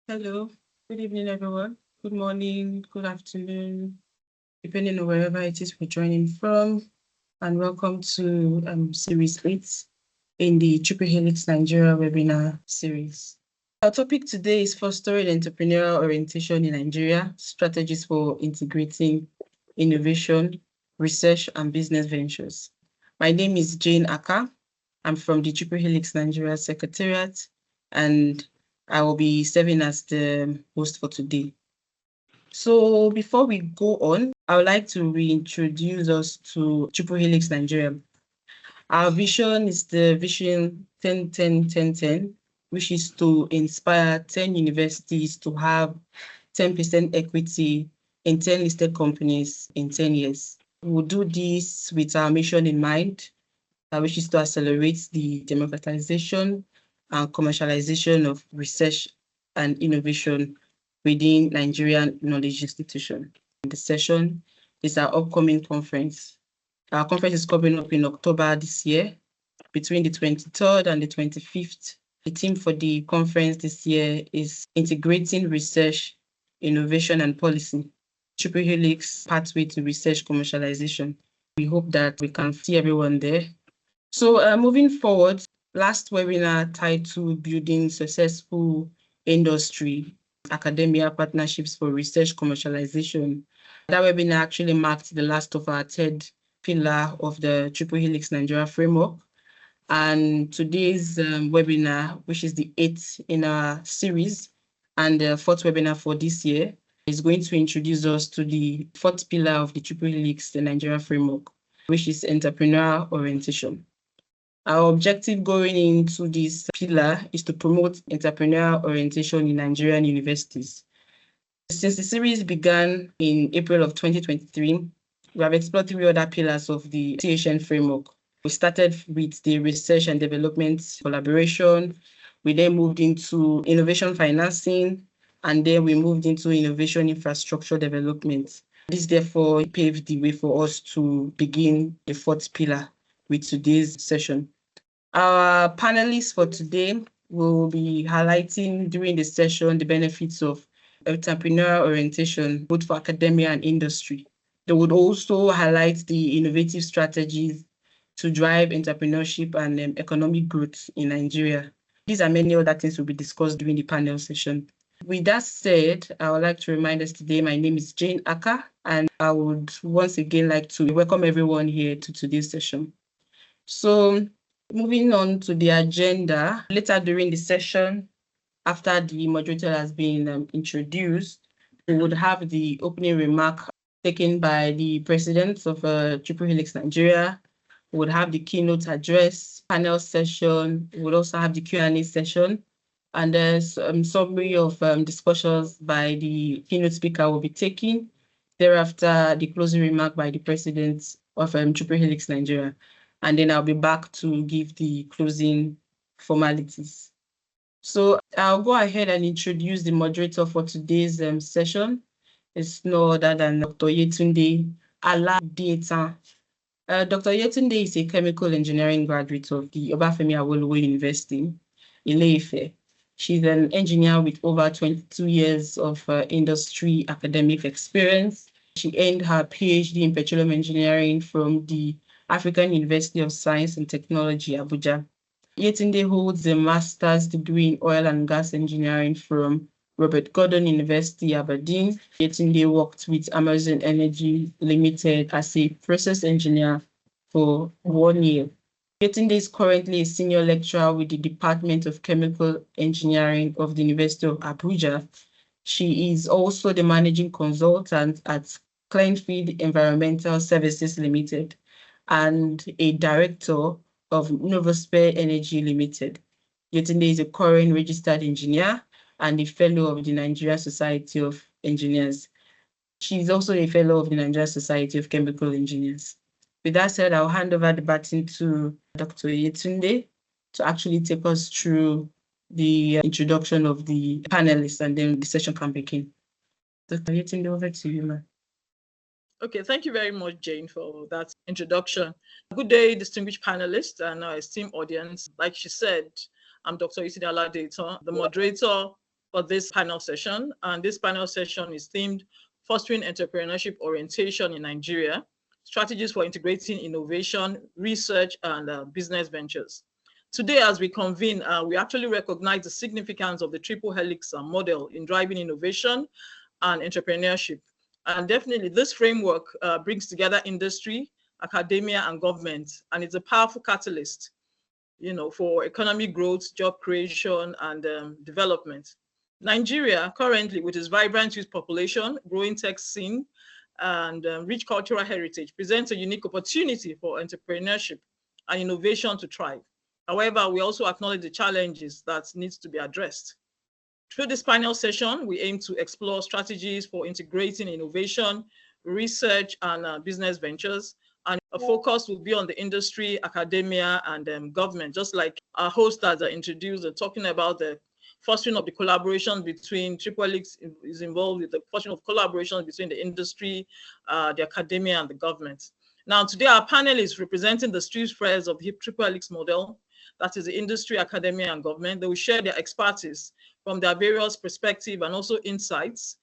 Hello, good evening, everyone. Good morning, good afternoon, depending on wherever it is we're joining from. And welcome to Series 8 in the Triple Helix Nigeria webinar series. Our topic today is fostering entrepreneurial orientation in Nigeria, strategies for integrating innovation, research, and business ventures. My name is Jane Aka. I'm from the Triple Helix Nigeria Secretariat, and I will be serving as the host for today. So before we go on, I would like to reintroduce us to Triple Helix Nigeria. Our vision is the Vision 10-10-10-10, which is to inspire 10 universities to have 10% equity in 10 listed companies in 10 years. We'll do this with our mission in mind, which is to accelerate the democratization and commercialization of research and innovation within Nigerian knowledge institution. The session is our upcoming conference. Our conference is coming up in October this year, between the 23rd and the 25th. The theme for the conference this year is Integrating Research, Innovation and Policy, Triple Helix Pathway to Research Commercialization. We hope that we can see everyone there. So moving forward, last webinar titled Building Successful Industry, Academia Partnerships for Research Commercialization. That webinar actually marked the last of our third pillar of the Triple Helix Nigeria framework. And today's webinar, which is the 8th in our series and the 4th webinar for this year, is going to introduce us to the 4th pillar of the Triple Helix, the Nigeria framework, which is entrepreneurial orientation. Our objective going into this pillar is to promote entrepreneurial orientation in Nigerian universities. Since the series began in April of 2023, we have explored 3 other pillars of the THN framework. We started with the research and development collaboration. We then moved into innovation financing, and then we moved into innovation infrastructure development. This therefore paved the way for us to begin the 4th pillar with today's session. Our panelists for today will be highlighting during the session the benefits of entrepreneurial orientation, both for academia and industry. They would also highlight the innovative strategies to drive entrepreneurship and economic growth in Nigeria. These are many other things will be discussed during the panel session. With that said, I would like to remind us today, my name is Jane Aka, and I would once again like to welcome everyone here to today's session. So moving on to the agenda, later during the session, after the moderator has been introduced, we would have the opening remark taken by the president of Triple Helix Nigeria. We would have the keynote address, panel session. We would also have the Q&A session. And there's a summary of discussions by the keynote speaker will be taken. Thereafter, the closing remark by the president of Triple Helix Nigeria. And then I'll be back to give the closing formalities. So I'll go ahead and introduce the moderator for today's session. It's no other than Dr. Yetunde Aladetan. Dr. Yetunde is a chemical engineering graduate of the Obafemi Awolowo University, Ile-Ife. She's an engineer with over 22 years of industry academic experience. She earned her PhD in petroleum engineering from the African University of Science and Technology, Abuja. Yetunde holds a master's degree in oil and gas engineering from Robert Gordon University, Aberdeen. Yetunde worked with Amazon Energy Limited as a process engineer for 1 year. Yetunde is currently a senior lecturer with the Department of Chemical Engineering of the University of Abuja. She is also the managing consultant at Kleinfield Environmental Services Limited and a director of Novosphere Energy Limited. Yetunde is a current registered engineer and a fellow of the Nigerian Society of Engineers. She's also a fellow of the Nigerian Society of Chemical Engineers. With that said, I'll hand over the baton to Dr. Yetunde to actually take us through the introduction of the panelists, and then the session can begin. Dr. Yetunde, over to you, ma'am. Okay, thank you very much, Jane, for that introduction. Good day, distinguished panelists and our esteemed audience. Like she said, I'm Dr. Yetunde Aladetan, the moderator for this panel session. And this panel session is themed Fostering Entrepreneurship Orientation in Nigeria, Strategies for Integrating Innovation, Research, and Business Ventures. Today, as we convene, we actually recognize the significance of the triple helix model in driving innovation and entrepreneurship. And definitely this framework brings together industry, academia, and government, and it's a powerful catalyst, for economic growth, job creation, and development. Nigeria, currently, with its vibrant youth population, growing tech scene, and rich cultural heritage, presents a unique opportunity for entrepreneurship and innovation to thrive. However, we also acknowledge the challenges that needs to be addressed. Through this panel session, we aim to explore strategies for integrating innovation, research, and business ventures. And a focus will be on the industry, academia, and government, just like our host has introduced, talking about the fostering of the collaboration between Triple Helix is involved with the fostering of collaboration between the industry, the academia, and the government. Now, today our panel is representing the street threads of the Triple Helix model, that is the industry, academia, and government. They will share their expertise from their various perspectives and also insights,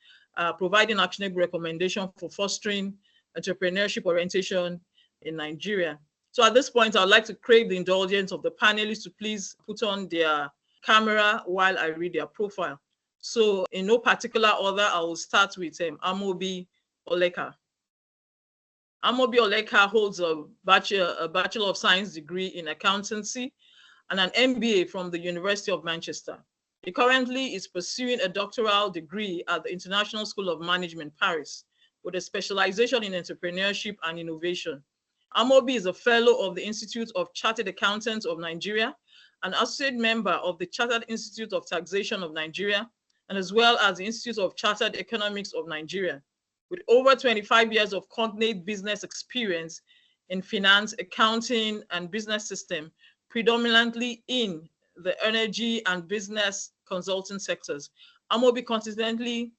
providing actionable recommendation for fostering entrepreneurship orientation in Nigeria. So at this point, I'd like to crave the indulgence of the panelists to please put on their camera while I read their profile. So in no particular order, I will start with Amobi Oleka. Amobi Oleka holds a Bachelor of Science degree in accountancy and an MBA from the University of Manchester. He currently is pursuing a doctoral degree at the International School of Management, Paris, with a specialization in entrepreneurship and innovation. Amobi is a fellow of the Institute of Chartered Accountants of Nigeria, an associate member of the Chartered Institute of Taxation of Nigeria, and as well as the Institute of Chartered Economics of Nigeria. With over 25 years of cognate business experience in finance, accounting, and business system, predominantly in the energy and business consulting sectors, Amobi consistently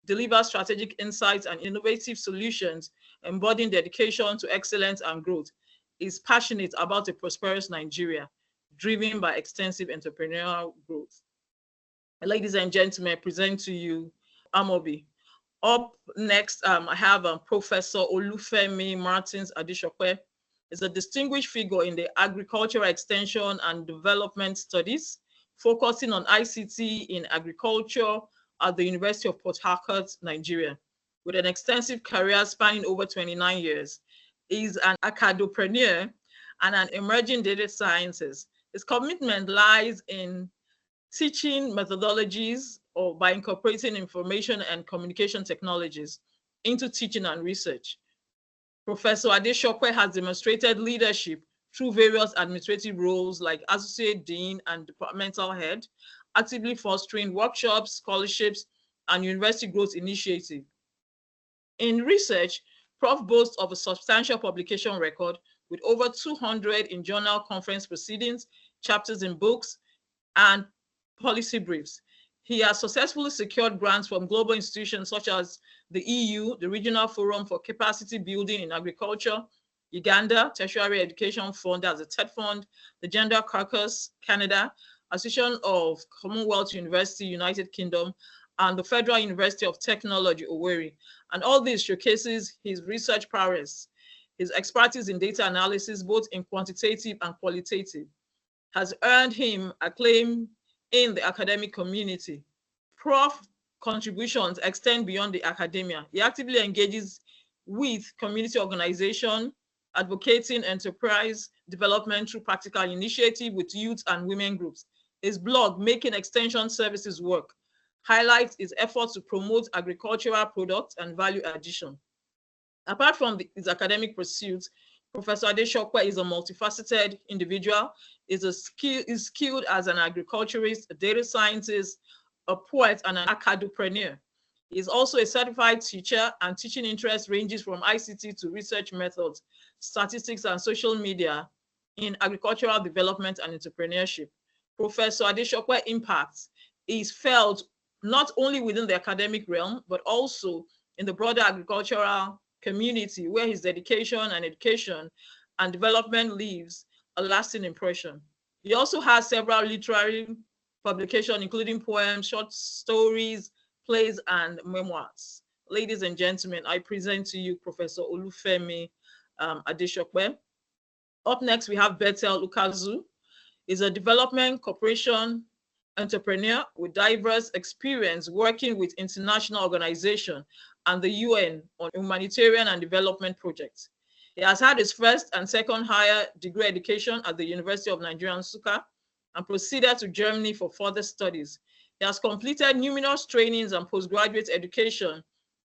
delivers strategic insights and innovative solutions, embodying dedication to excellence and growth. Is passionate about a prosperous Nigeria, driven by extensive entrepreneurial growth. Ladies and gentlemen, I present to you Amobi. Up next, I have Professor Olufemi Martins Adeshokwe. Is a distinguished figure in the agricultural extension and development studies, focusing on ICT in agriculture at the University of Port Harcourt, Nigeria. With an extensive career spanning over 29 years, he's an acadopreneur and an emerging data scientist. His commitment lies in teaching methodologies or by incorporating information and communication technologies into teaching and research. Professor Adeshokwe has demonstrated leadership through various administrative roles like Associate Dean and Departmental Head, actively fostering workshops, scholarships, and university growth initiative. In research, Prof boasts of a substantial publication record with over 200 in journal conference proceedings, chapters in books, and policy briefs. He has successfully secured grants from global institutions such as the EU, the Regional Forum for Capacity Building in Agriculture, Uganda, Tertiary Education Fund as a TED Fund, the Gender Caucus, Canada, Association of Commonwealth University, United Kingdom, and the Federal University of Technology, Owerri. And all this showcases his research prowess. His expertise in data analysis, both in quantitative and qualitative, has earned him acclaim in the academic community. Prof contributions extend beyond the academia. He actively engages with community organization, advocating enterprise development through practical initiative with youth and women groups. His blog, Making Extension Services Work, highlights his efforts to promote agricultural products and value addition. Apart from his academic pursuits, Professor Adeshokwe is a multifaceted individual, is skilled as an agriculturist, a data scientist, a poet, and an acadopreneur. He is also a certified teacher, and teaching interest ranges from ICT to research methods, statistics, and social media in agricultural development and entrepreneurship. Professor Adeshokwe's impact is felt not only within the academic realm, but also in the broader agricultural community, where his dedication and education and development leaves a lasting impression. He also has several literary publication, including poems, short stories, plays, and memoirs. Ladies and gentlemen, I present to you Professor Olufemi Adeshokwe. Up next, we have Bethel Ukazu. He's a development corporation entrepreneur with diverse experience working with international organizations and the UN on humanitarian and development projects. He has had his first and second higher degree education at the University of Nigeria, Nsukka, and proceeded to Germany for further studies. He has completed numerous trainings and postgraduate education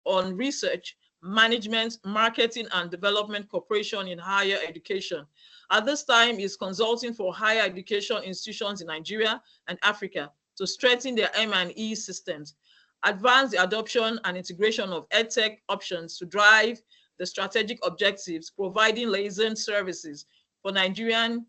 on research, management, marketing, and development cooperation in higher education. At this time, he's consulting for higher education institutions in Nigeria and Africa to strengthen their M&E systems, advance the adoption and integration of EdTech options to drive the strategic objectives, providing liaison services for Nigerian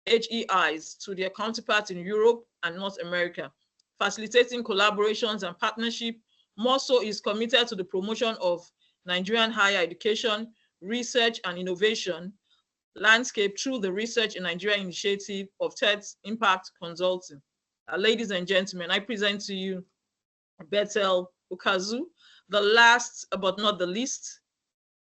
HEIs to their counterparts in Europe and North America, facilitating collaborations and partnership. More so, is committed to the promotion of Nigerian higher education, research and innovation landscape through the Research in Nigeria initiative of TED's Impact Consulting. Ladies and gentlemen, I present to you Bethel Ukazu. The last but not the least,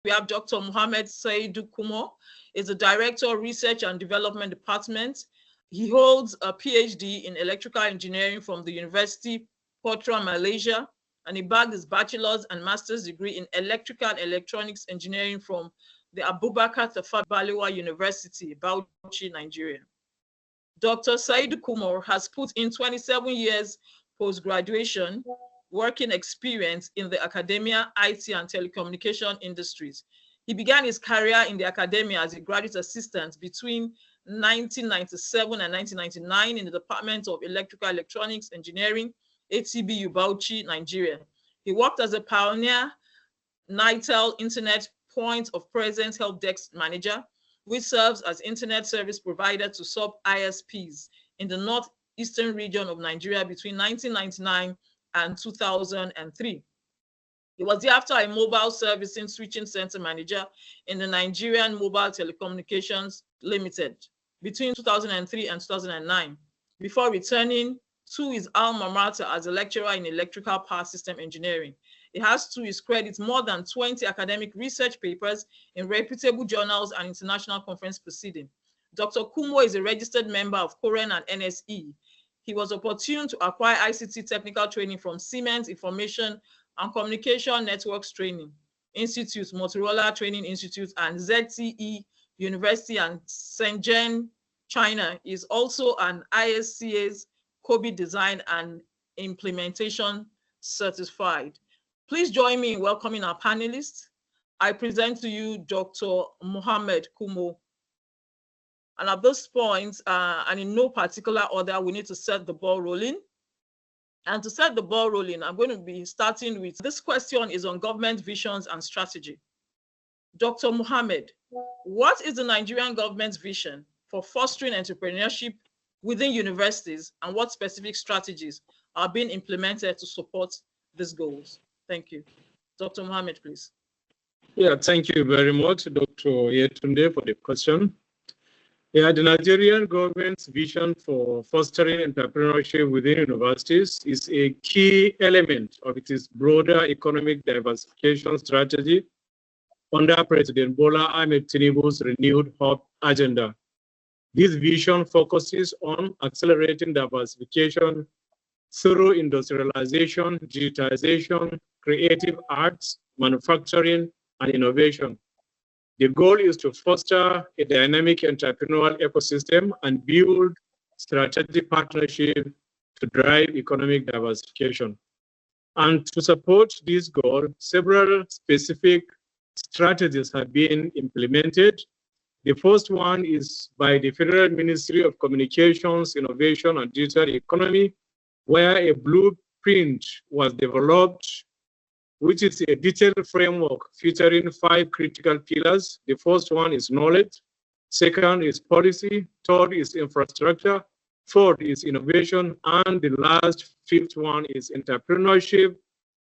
we have Dr. Mohammed Saidu Kumo. Is the Director of Research and Development Department. He holds a PhD in electrical engineering from the University Putra, Malaysia, and he bagged his bachelor's and master's degree in electrical and electronics engineering from the Abubakar Tafawa Balewa University, Bauchi, Nigeria. Dr. Saidu Kumar has put in 27 years post-graduation working experience in the academia, IT, and telecommunication industries. He began his career in the academia as a graduate assistant between 1997 and 1999 in the Department of Electrical Electronics Engineering, ATBU, Bauchi, Nigeria. He worked as a pioneer NITEL Internet Point of Presence Help Desk Manager, which serves as internet service provider to sub-ISPs in the northeastern region of Nigeria between 1999 and 2003. He was thereafter a mobile servicing switching center manager in the Nigerian Mobile Telecommunications Limited between 2003 and 2009, before returning to his alma mater as a lecturer in electrical power system engineering. He has to his credit more than 20 academic research papers in reputable journals and international conference proceedings. Dr. Kumo is a registered member of Koren and NSE. He was opportune to acquire ICT technical training from Siemens Information and Communication Networks Training Institute, Motorola Training Institute, and ZTE University and Shenzhen, China. He is also an ISCA's COVID Design and Implementation Certified. Please join me in welcoming our panelists. I present to you Dr. Mohammed Kumo. And at this point, and in no particular order, we need to set the ball rolling. And to set the ball rolling, I'm going to be starting with this question is on government visions and strategy. Dr. Mohammed, what is the Nigerian government's vision for fostering entrepreneurship within universities, and what specific strategies are being implemented to support these goals? Thank you. Dr. Mohammed, please. Yeah, thank you very much, Dr. Yetunde, for the question. Yeah, the Nigerian government's vision for fostering entrepreneurship within universities is a key element of its broader economic diversification strategy under President Bola Ahmed Tinubu's renewed Hope agenda. This vision focuses on accelerating diversification through industrialization, digitization, creative arts, manufacturing, and innovation. The goal is to foster a dynamic entrepreneurial ecosystem and build strategic partnerships to drive economic diversification. And to support this goal, several specific strategies have been implemented. The first one is by the Federal Ministry of Communications, Innovation, and Digital Economy, where a blueprint was developed, which is a detailed framework featuring 5 critical pillars. The first one is knowledge, second is policy, third is infrastructure, fourth is innovation, and the last, 5th one is entrepreneurship,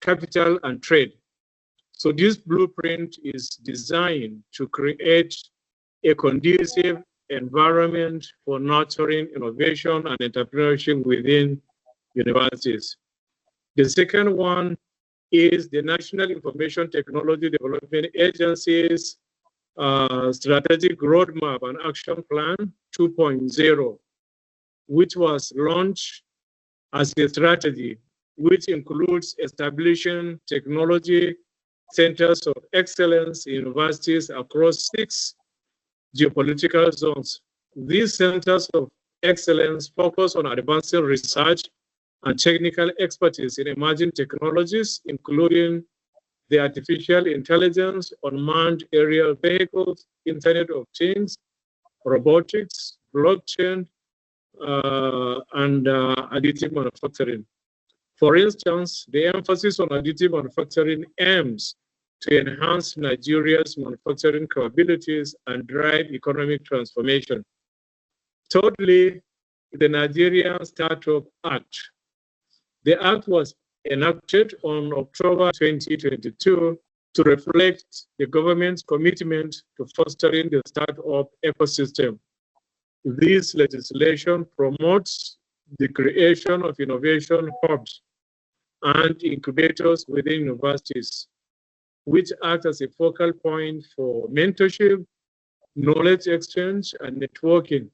capital, and trade. So this blueprint is designed to create a conducive environment for nurturing innovation and entrepreneurship within universities. The second one is the National Information Technology Development Agency's Strategic Roadmap and Action Plan 2.0, which was launched as a strategy, which includes establishing technology centers of excellence in universities across 6 geopolitical zones. These centers of excellence focus on advancing research and technical expertise in emerging technologies, including the artificial intelligence, unmanned aerial vehicles, Internet of Things, robotics, blockchain, and additive manufacturing. For instance, the emphasis on additive manufacturing aims to enhance Nigeria's manufacturing capabilities and drive economic transformation. Thirdly, the Nigerian Startup Act. The act was enacted on October 2022 to reflect the government's commitment to fostering the startup ecosystem. This legislation promotes the creation of innovation hubs and incubators within universities, which act as a focal point for mentorship, knowledge exchange, and networking.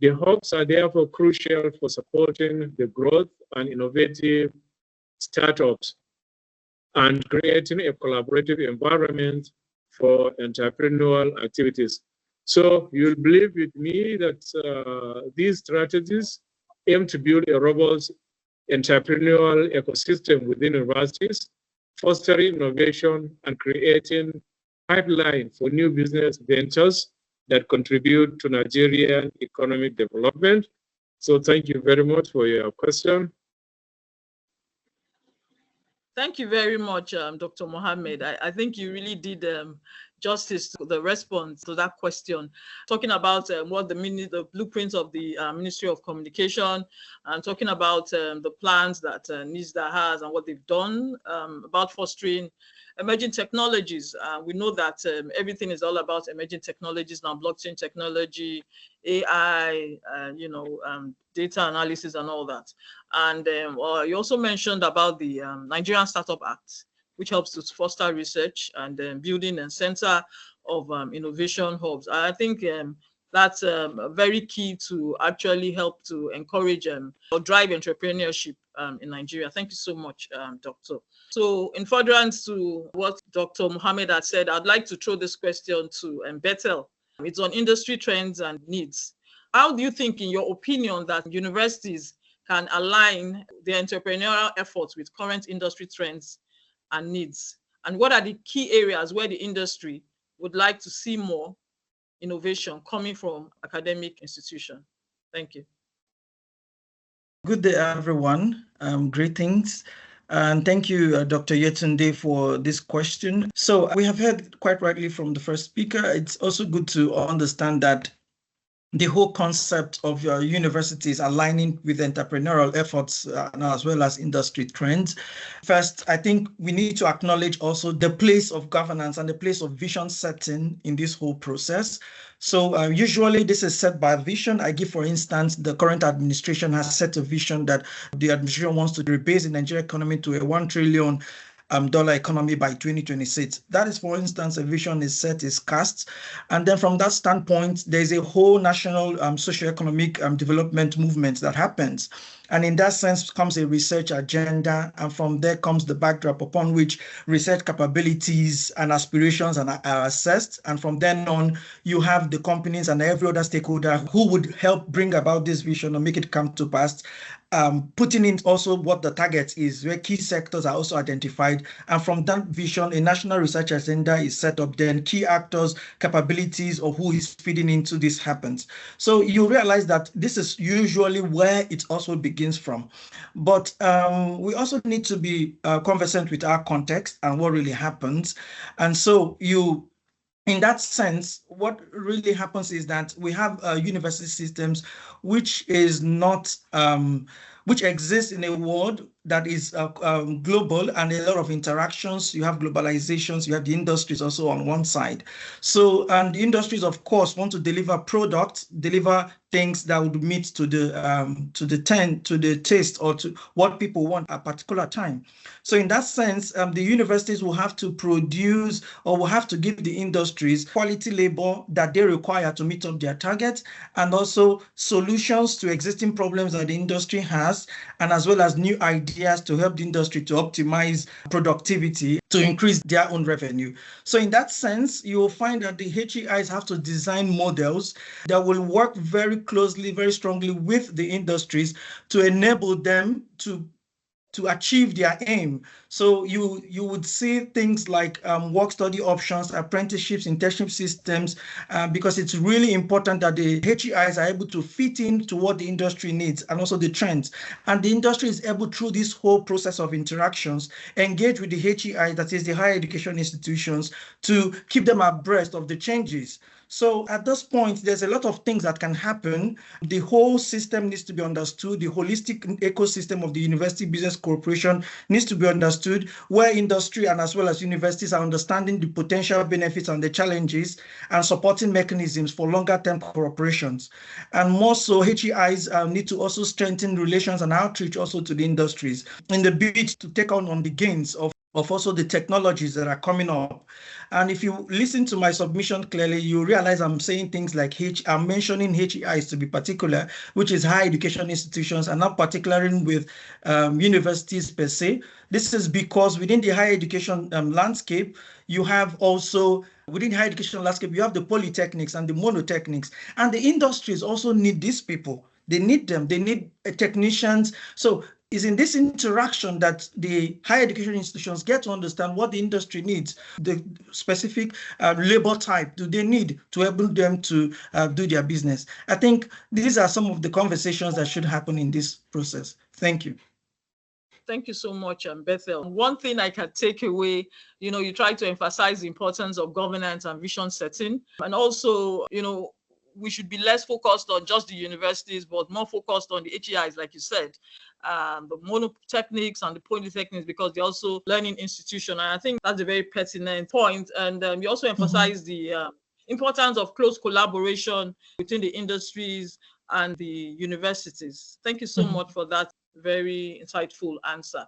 The hubs are therefore crucial for supporting the growth and innovative startups and creating a collaborative environment for entrepreneurial activities. So you'll believe with me that these strategies aim to build a robust entrepreneurial ecosystem within universities, fostering innovation and creating pipeline for new business ventures that contribute to Nigerian economic development. So thank you very much for your question. Thank you very much, Dr. Mohammed. I think you really did justice to the response to that question, talking about what the blueprint of the Ministry of Communication, and talking about the plans that NISDA has and what they've done about fostering emerging technologies. We know that everything is all about emerging technologies now, blockchain technology, AI, data analysis and all that. And you also mentioned about the Nigerian Startup Act, which helps to foster research and building a center of innovation hubs. I think that's very key to actually help to encourage or drive entrepreneurship in Nigeria. Thank you so much, Doctor. So in furtherance to what Dr. Mohammed had said, I'd like to throw this question to Bethel. It's on industry trends and needs. How do you think, in your opinion, that universities can align their entrepreneurial efforts with current industry trends and needs? And what are the key areas where the industry would like to see more innovation coming from academic institutions? Thank you. Good day, everyone. Greetings. And thank you, Dr. Yetunde, for this question. So we have heard quite rightly from the first speaker. It's also good to understand that the whole concept of universities aligning with entrepreneurial efforts as well as industry trends. First, I think we need to acknowledge also the place of governance and the place of vision setting in this whole process. So usually this is set by vision. I give, for instance, the current administration has set a vision that the administration wants to rebase the Nigerian economy to a $1 trillion dollar economy by 2026. That is, for instance, a vision is set, is cast. And then from that standpoint, there's a whole national socioeconomic development movement that happens. And in that sense comes a research agenda. And from there comes the backdrop upon which research capabilities and aspirations are assessed. And from then on, you have the companies and every other stakeholder who would help bring about this vision or make it come to pass. Putting in also what the target is, where key sectors are also identified. And from that vision, a national research agenda is set up, then key actors, capabilities, or who is feeding into this happens. So you realize that this is usually where it also begins from. But we also need to be conversant with our context and what really happens. And so in that sense, what really happens is that we have university systems which is not, which exists in a world that is global and a lot of interactions. You have globalizations, you have the industries also on one side. So, and the industries, of course, want to deliver products, deliver things that would meet to the taste or to what people want at a particular time. So in that sense, the universities will have to produce or will have to give the industries quality labor that they require to meet up their targets, and also solutions to existing problems that the industry has, and as well as new ideas to help the industry to optimize productivity to increase their own revenue. So in that sense, you will find that the HEIs have to design models that will work very closely, very strongly with the industries to enable them to achieve their aim. So you would see things like work study options, apprenticeships, internship systems, because it's really important that the HEIs are able to fit into what the industry needs and also the trends. And the industry is able, through this whole process of interactions, engage with the HEIs, that is the higher education institutions, to keep them abreast of the changes. So at this point, there's a lot of things that can happen. The whole system needs to be understood. The holistic ecosystem of the University Business Corporation needs to be understood, where industry and as well as universities are understanding the potential benefits and the challenges and supporting mechanisms for longer-term cooperations. And more so, HEIs need to also strengthen relations and outreach also to the industries in the bid to take on the gains of also the technologies that are coming up. And if you listen to my submission clearly, you realize I'm saying things like I'm mentioning HEIs to be particular, which is higher education institutions, and not particularly with universities per se. This is because within the higher education landscape, you have also, within the higher education landscape, you have the polytechnics and the monotechnics, and the industries also need these people. They need them. They need technicians. So it's in this interaction that the higher education institutions get to understand what the industry needs, the specific labor type do they need to enable them to do their business. I think these are some of the conversations that should happen in this process. Thank you. Thank you so much, Bethel. One thing I can take away, you try to emphasize the importance of governance and vision setting. And also, we should be less focused on just the universities, but more focused on the HEIs, like you said, the monotechnics and the polytechnics, because they're also learning institution. And I think that's a very pertinent point. And you also emphasize the importance of close collaboration between the industries and the universities. Thank you so much for that very insightful answer.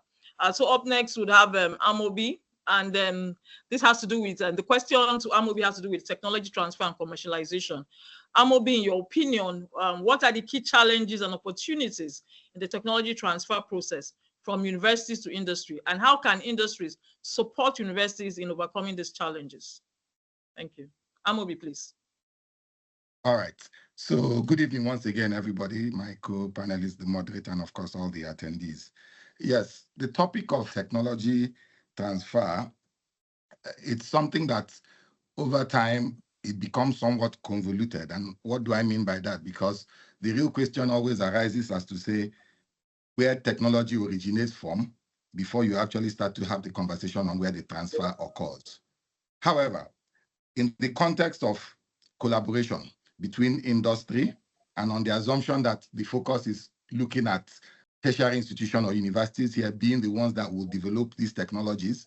So up next, we'd have Amobi. And then this has to do with, the question to Amobi has to do with technology transfer and commercialization. Amobi, in your opinion, what are the key challenges and opportunities in the technology transfer process from universities to industry? And how can industries support universities in overcoming these challenges? Thank you. Amobi, please. All right. So good evening once again, everybody, my co-panelists, the moderator, and of course, all the attendees. Yes, the topic of technology transfer, it's something that over time, it becomes somewhat convoluted. And what do I mean by that? Because the real question always arises as to say where technology originates from before you actually start to have the conversation on where the transfer occurs. However, in the context of collaboration between industry and on the assumption that the focus is looking at tertiary institutions or universities here being the ones that will develop these technologies,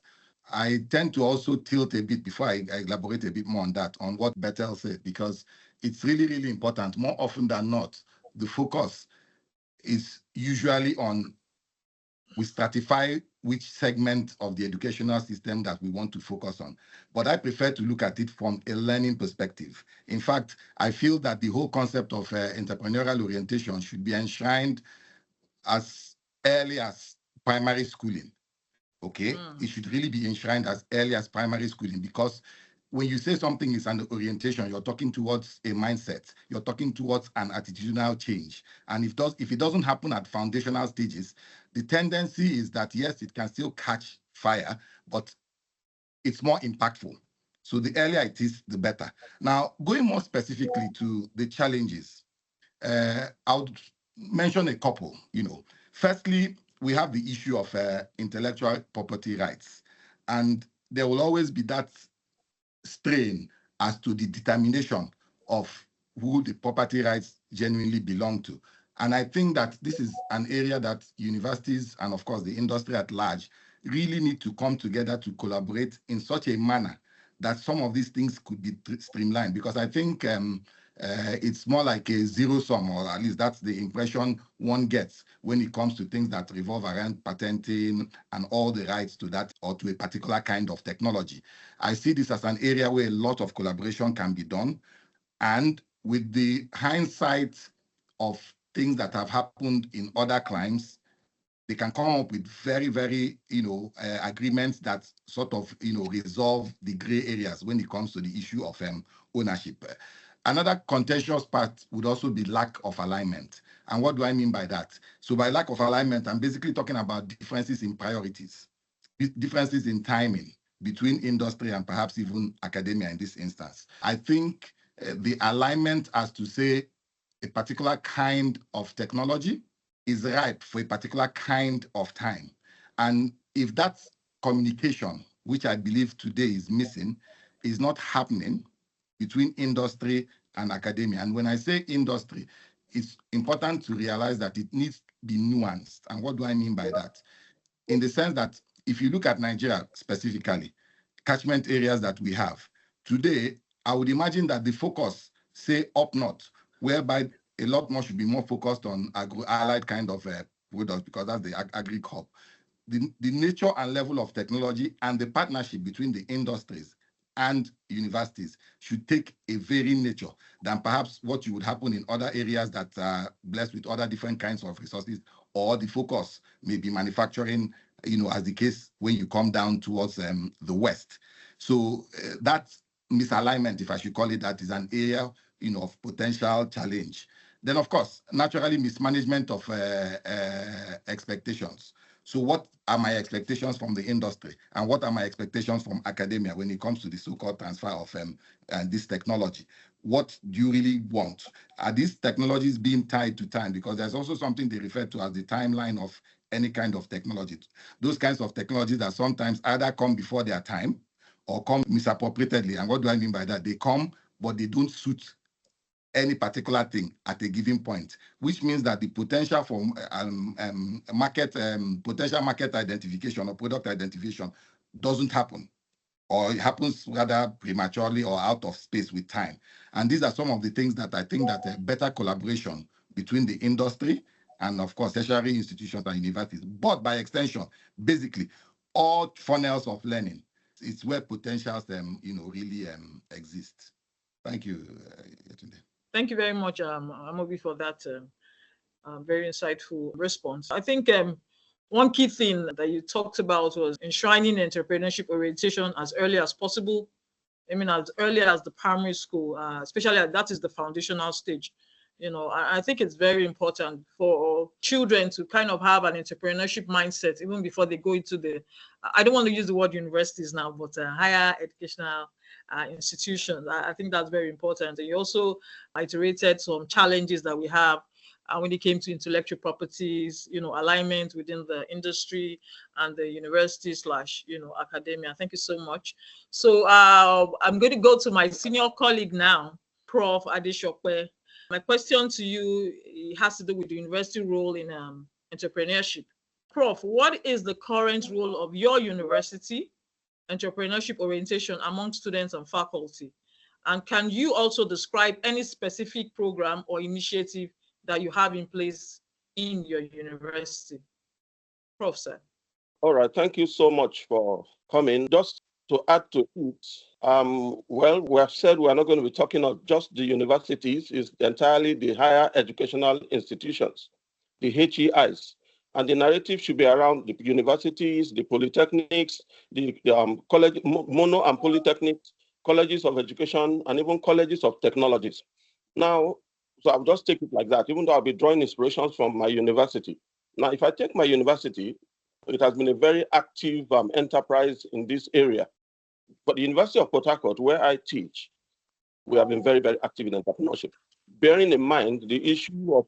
I tend to also tilt a bit before I elaborate a bit more on that, on what Bethel said, because it's really, really important. More often than not, the focus is usually on, we stratify which segment of the educational system that we want to focus on. But I prefer to look at it from a learning perspective. In fact, I feel that the whole concept of entrepreneurial orientation should be enshrined as early as primary schooling. Okay, it should really be enshrined as early as primary schooling, because when you say something is an orientation, you're talking towards a mindset, you're talking towards an attitudinal change. And if it doesn't happen at foundational stages, the tendency is that, yes, it can still catch fire, but it's more impactful. So the earlier it is, the better. Now, going more specifically to the challenges, I'll mention a couple. Firstly, we have the issue of intellectual property rights. And there will always be that strain as to the determination of who the property rights genuinely belong to. And I think that this is an area that universities and, of course, the industry at large really need to come together to collaborate in such a manner that some of these things could be streamlined. Because I think It's more like a zero sum, or at least that's the impression one gets when it comes to things that revolve around patenting and all the rights to that or to a particular kind of technology. I see this as an area where a lot of collaboration can be done. And with the hindsight of things that have happened in other climes, they can come up with very, very, agreements that sort of, resolve the gray areas when it comes to the issue of ownership. Another contentious part would also be lack of alignment. And what do I mean by that? So by lack of alignment, I'm basically talking about differences in priorities, differences in timing between industry and perhaps even academia in this instance. I think the alignment as to say a particular kind of technology is ripe for a particular kind of time. And if that communication, which I believe today is missing, is not happening between industry and academia. And when I say industry, it's important to realize that it needs to be nuanced. And what do I mean by that? In the sense that if you look at Nigeria specifically, catchment areas that we have, today, I would imagine that the focus, say up north, whereby a lot more should be more focused on agro-allied kind of products because that's the agri-crop. The nature and level of technology and the partnership between the industries and universities should take a very nature than perhaps what you would happen in other areas that are blessed with other different kinds of resources, or the focus may be manufacturing, as the case when you come down towards the West. So that misalignment, if I should call it that, is an area, of potential challenge. Then, of course, naturally, mismanagement of expectations. So what are my expectations from the industry, and what are my expectations from academia when it comes to the so-called transfer of this technology? What do you really want? Are these technologies being tied to time? Because there's also something they refer to as the timeline of any kind of technology. Those kinds of technologies that sometimes either come before their time or come misappropriatedly. And what do I mean by that? They come, but they don't suit any particular thing at a given point, which means that the potential for potential market identification or product identification doesn't happen, or it happens rather prematurely or out of space with time. And these are some of the things that I think that a better collaboration between the industry and, of course, tertiary institutions and universities, but by extension, basically, all funnels of learning, it's where potentials really exist. Thank you, Yetunde. Thank you very much, Amobi, for that very insightful response. I think one key thing that you talked about was enshrining entrepreneurship orientation as early as possible. I mean, as early as the primary school, especially that is the foundational stage. I think it's very important for children to kind of have an entrepreneurship mindset even before they go into I don't want to use the word universities now, but higher educational institutions. I think that's very important. And you also iterated some challenges that we have when it came to intellectual properties, alignment within the industry and the university / academia. Thank you so much. So I'm going to go to my senior colleague now, Prof. Adeshokwe. My question to you has to do with the university role in entrepreneurship. Prof, what is the current role of your university entrepreneurship orientation among students and faculty? And can you also describe any specific program or initiative that you have in place in your university? Prof, sir. All right, thank you so much for coming. Just to add to it, well, we have said we are not going to be talking of just the universities, it's entirely the higher educational institutions, the HEIs. And the narrative should be around the universities, the polytechnics, the college, mono and polytechnic colleges of education, and even colleges of technologies. Now, so I'll just take it like that, even though I'll be drawing inspirations from my university. Now, if I take my university, it has been a very active enterprise in this area. But the University of Port Harcourt, where I teach, we have been very, very active in entrepreneurship, bearing in mind the issue of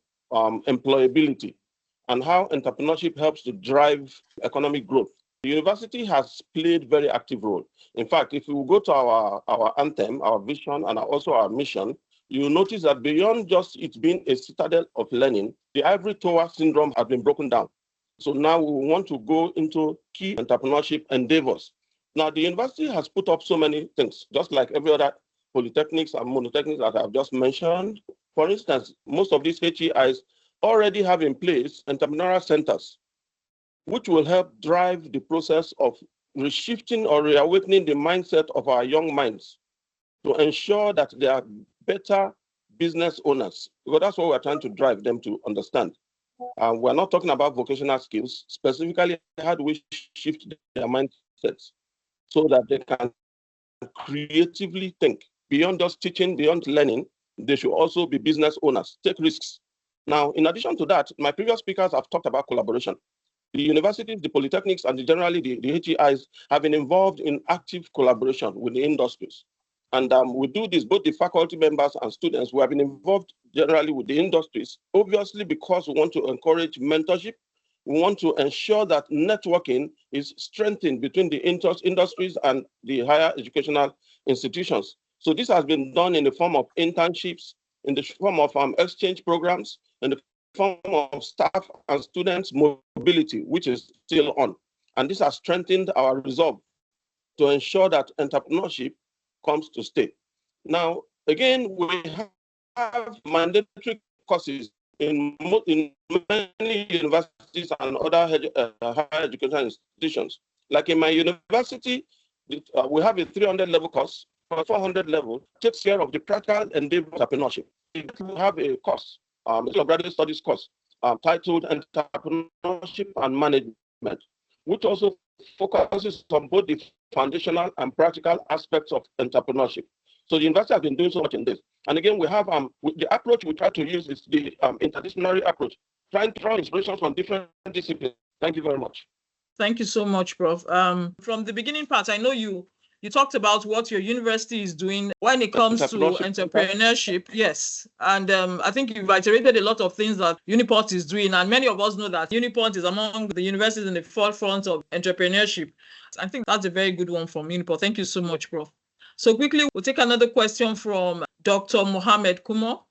employability and how entrepreneurship helps to drive economic growth. The university has played a very active role. In fact, if we go to our anthem, our vision, and also our mission, you'll notice that beyond just it being a citadel of learning, the ivory tower syndrome has been broken down. So now we want to go into key entrepreneurship endeavors. Now, the university has put up so many things, just like every other polytechnics and monotechnics that I've just mentioned. For instance, most of these HEIs already have in place entrepreneurial centers, which will help drive the process of reshifting or reawakening the mindset of our young minds to ensure that they are better business owners, because that's what we're trying to drive them to understand. We're not talking about vocational skills, specifically how do we shift their mindsets so that they can creatively think beyond just teaching, beyond learning. They should also be business owners, take risks. Now, in addition to that, my previous speakers have talked about collaboration. The universities, the polytechnics, and generally the HEIs have been involved in active collaboration with the industries. And we do this, both the faculty members and students, we have been involved generally with the industries, obviously because we want to encourage mentorship. We want to ensure that networking is strengthened between the industries and the higher educational institutions. So this has been done in the form of internships, in the form of exchange programs, in the form of staff and students mobility, which is still on. And this has strengthened our resolve to ensure that entrepreneurship comes to stay. Now, again, we have mandatory courses in many universities and other higher educational institutions. Like in my university, we have a 300 level course, 400 level, takes care of the practical endeavor of entrepreneurship. We have a course, a graduate studies course, titled Entrepreneurship and Management, which also focuses on both the foundational and practical aspects of entrepreneurship. So the university has been doing so much in this. And again, we have the approach we try to use is the interdisciplinary approach, trying to draw inspirations from different disciplines. Thank you very much. Thank you so much, Prof. From the beginning part, I know you talked about what your university is doing when it comes to entrepreneurship. Yes. And I think you've iterated a lot of things that Uniport is doing. And many of us know that Uniport is among the universities in the forefront of entrepreneurship. I think that's a very good one from Uniport. Thank you so much, Prof. So quickly, we'll take another question from Dr. Mohammed Kumar.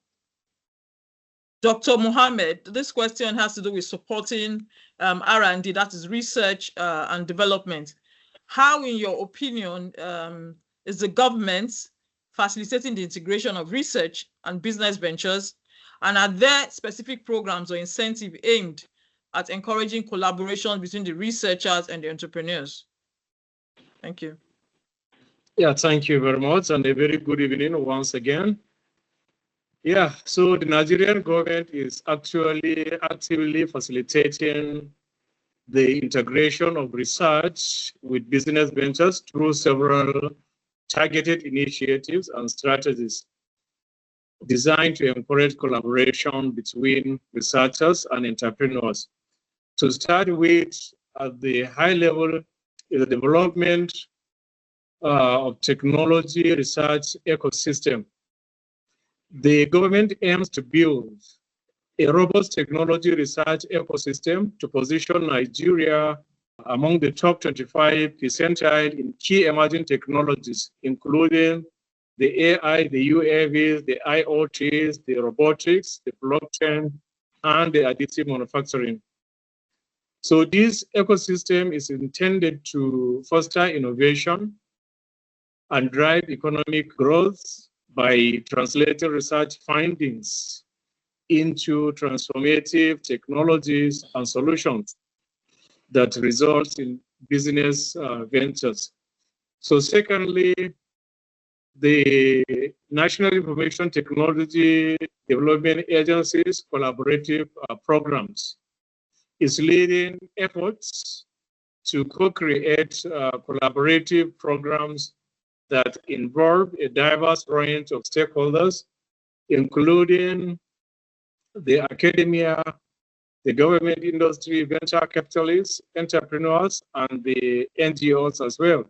Dr. Mohammed, this question has to do with supporting R&D, that is research and development. How, in your opinion, is the government facilitating the integration of research and business ventures? And are there specific programs or incentives aimed at encouraging collaboration between the researchers and the entrepreneurs? Thank you. Yeah, thank you very much, and a very good evening once again. Yeah, so the Nigerian government is actually actively facilitating the integration of research with business ventures through several targeted initiatives and strategies designed to encourage collaboration between researchers and entrepreneurs. To start with, at the high level, is the development of technology research ecosystem. The government aims to build a robust technology research ecosystem to position Nigeria among the top 25 percentile in key emerging technologies, including the AI, the UAVs, the IoTs, the robotics, the blockchain, and the additive manufacturing. So this ecosystem is intended to foster innovation and drive economic growth by translating research findings into transformative technologies and solutions that result in business ventures. So secondly, the National Information Technology Development Agency's collaborative programs is leading efforts to co-create collaborative programs that involve a diverse range of stakeholders, including the academia, the government, industry, venture capitalists, entrepreneurs, and the NGOs as well.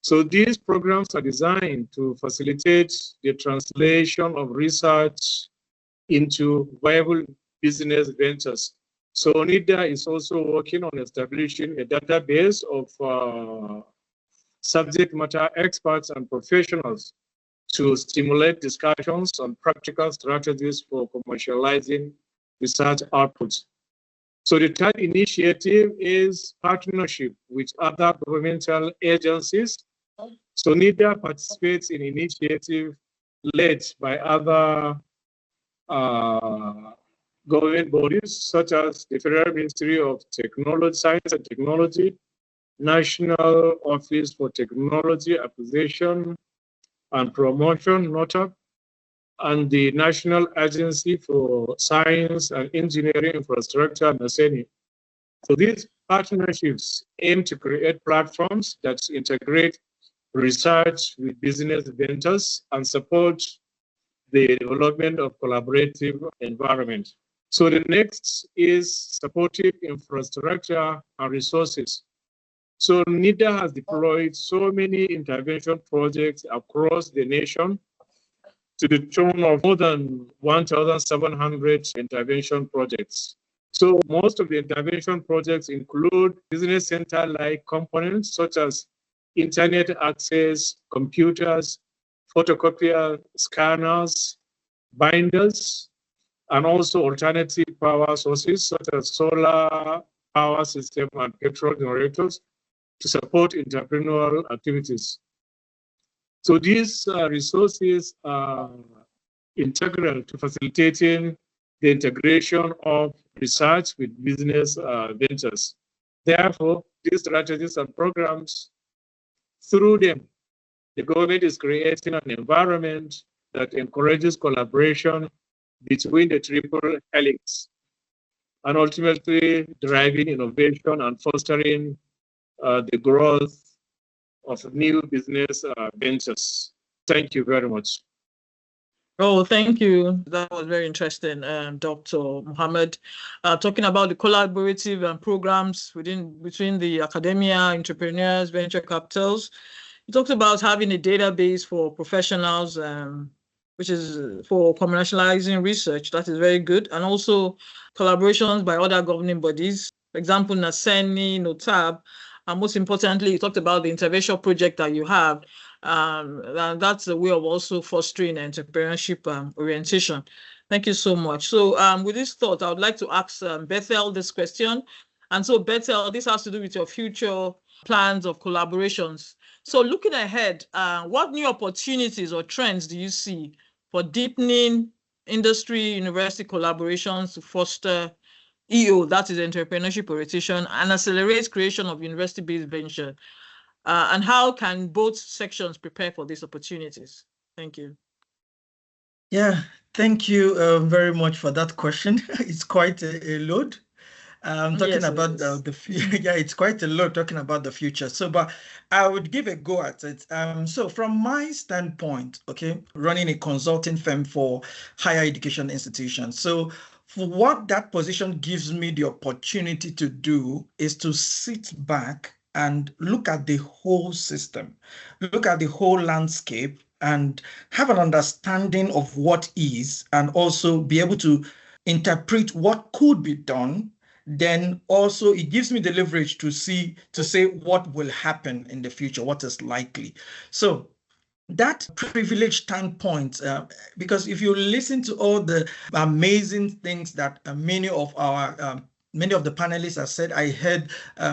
So these programs are designed to facilitate the translation of research into viable business ventures. So NIDA is also working on establishing a database of subject matter experts and professionals to stimulate discussions on practical strategies for commercializing research outputs. So the third initiative is partnership with other governmental agencies So NIDA participates in initiatives led by other government bodies such as the Federal Ministry of Technology, Science and Technology, National Office for Technology Acquisition and Promotion, NOTAP, and the National Agency for Science and Engineering Infrastructure, NASENI. So these partnerships aim to create platforms that integrate research with business ventures and support the development of collaborative environment. So the next is supportive infrastructure and resources. So NIDA has deployed so many intervention projects across the nation to the tune of more than 1,700 intervention projects. So most of the intervention projects include business center-like components such as internet access, computers, photocopier scanners, binders, and also alternative power sources such as solar power system and petrol generators to support entrepreneurial activities. So these resources are integral to facilitating the integration of research with business ventures. Therefore, these strategies and programs, through them, the government is creating an environment that encourages collaboration between the triple helix and ultimately driving innovation and fostering the growth of new business ventures. Thank you very much. Oh, thank you. That was very interesting, Dr. Mohammed. Talking about the collaborative programs between the academia, entrepreneurs, venture capitals. You talked about having a database for professionals, which is for commercializing research. That is very good. And also collaborations by other governing bodies. For example, NASENI, NOTAB. And most importantly, you talked about the intervention project that you have. And that's a way of also fostering entrepreneurship orientation. Thank you so much. So with this thought, I would like to ask Bethel this question. And so Bethel, this has to do with your future plans of collaborations. So looking ahead, what new opportunities or trends do you see for deepening industry-university collaborations to foster EO, that is entrepreneurship orientation, and accelerate creation of university-based venture? And how can both sections prepare for these opportunities? Thank you. Yeah, thank you very much for that question. It's quite a load. Talking about the future, yeah, it's quite a lot talking about the future. So, but I would give a go at it. So from my standpoint, okay, running a consulting firm for higher education institutions. So for what that position gives me the opportunity to do is to sit back and look at the whole system, look at the whole landscape and have an understanding of what is, and also be able to interpret what could be done. Then also it gives me the leverage to say what will happen in the future, what is likely. So that privileged standpoint, because if you listen to all the amazing things that many of the panelists have said, I heard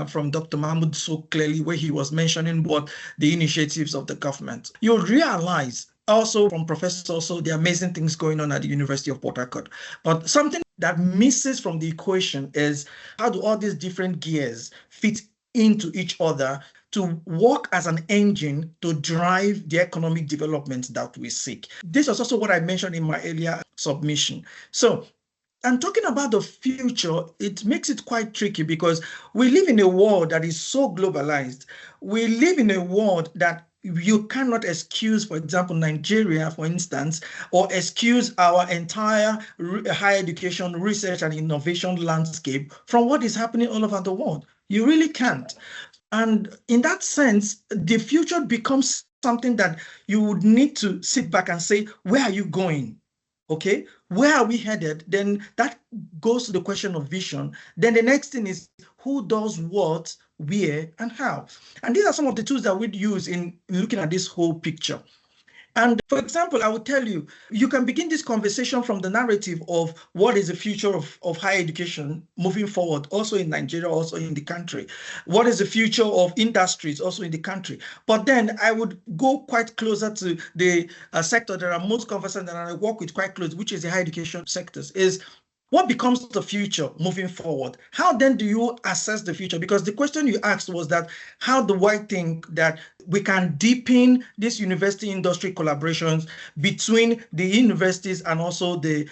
from Dr. Mahmoud so clearly where he was mentioning what the initiatives of the government. You'll realize also from Professor also the amazing things going on at the University of Port Harcourt. But something that misses from the equation is how do all these different gears fit into each other to work as an engine to drive the economic development that we seek. This was also what I mentioned in my earlier submission. So, and talking about the future, it makes it quite tricky because we live in a world that is so globalized. We live in a world that you cannot excuse, for example, Nigeria, for instance, or excuse our entire higher education, research, and innovation landscape from what is happening all over the world. You really can't. And in that sense, the future becomes something that you would need to sit back and say, where are you going? Okay, where are we headed? Then that goes to the question of vision. Then the next thing is who does what, where, and how. And these are some of the tools that we'd use in looking at this whole picture. And for example, I would tell you, you can begin this conversation from the narrative of what is the future of higher education moving forward, also in Nigeria, also in the country. What is the future of industries also in the country? But then I would go quite closer to the sector that I'm most conversant and I work with quite close, which is the higher education sectors, is what becomes the future moving forward? How then do you assess the future? Because the question you asked was that how do I think that we can deepen these university industry collaborations between the universities and also the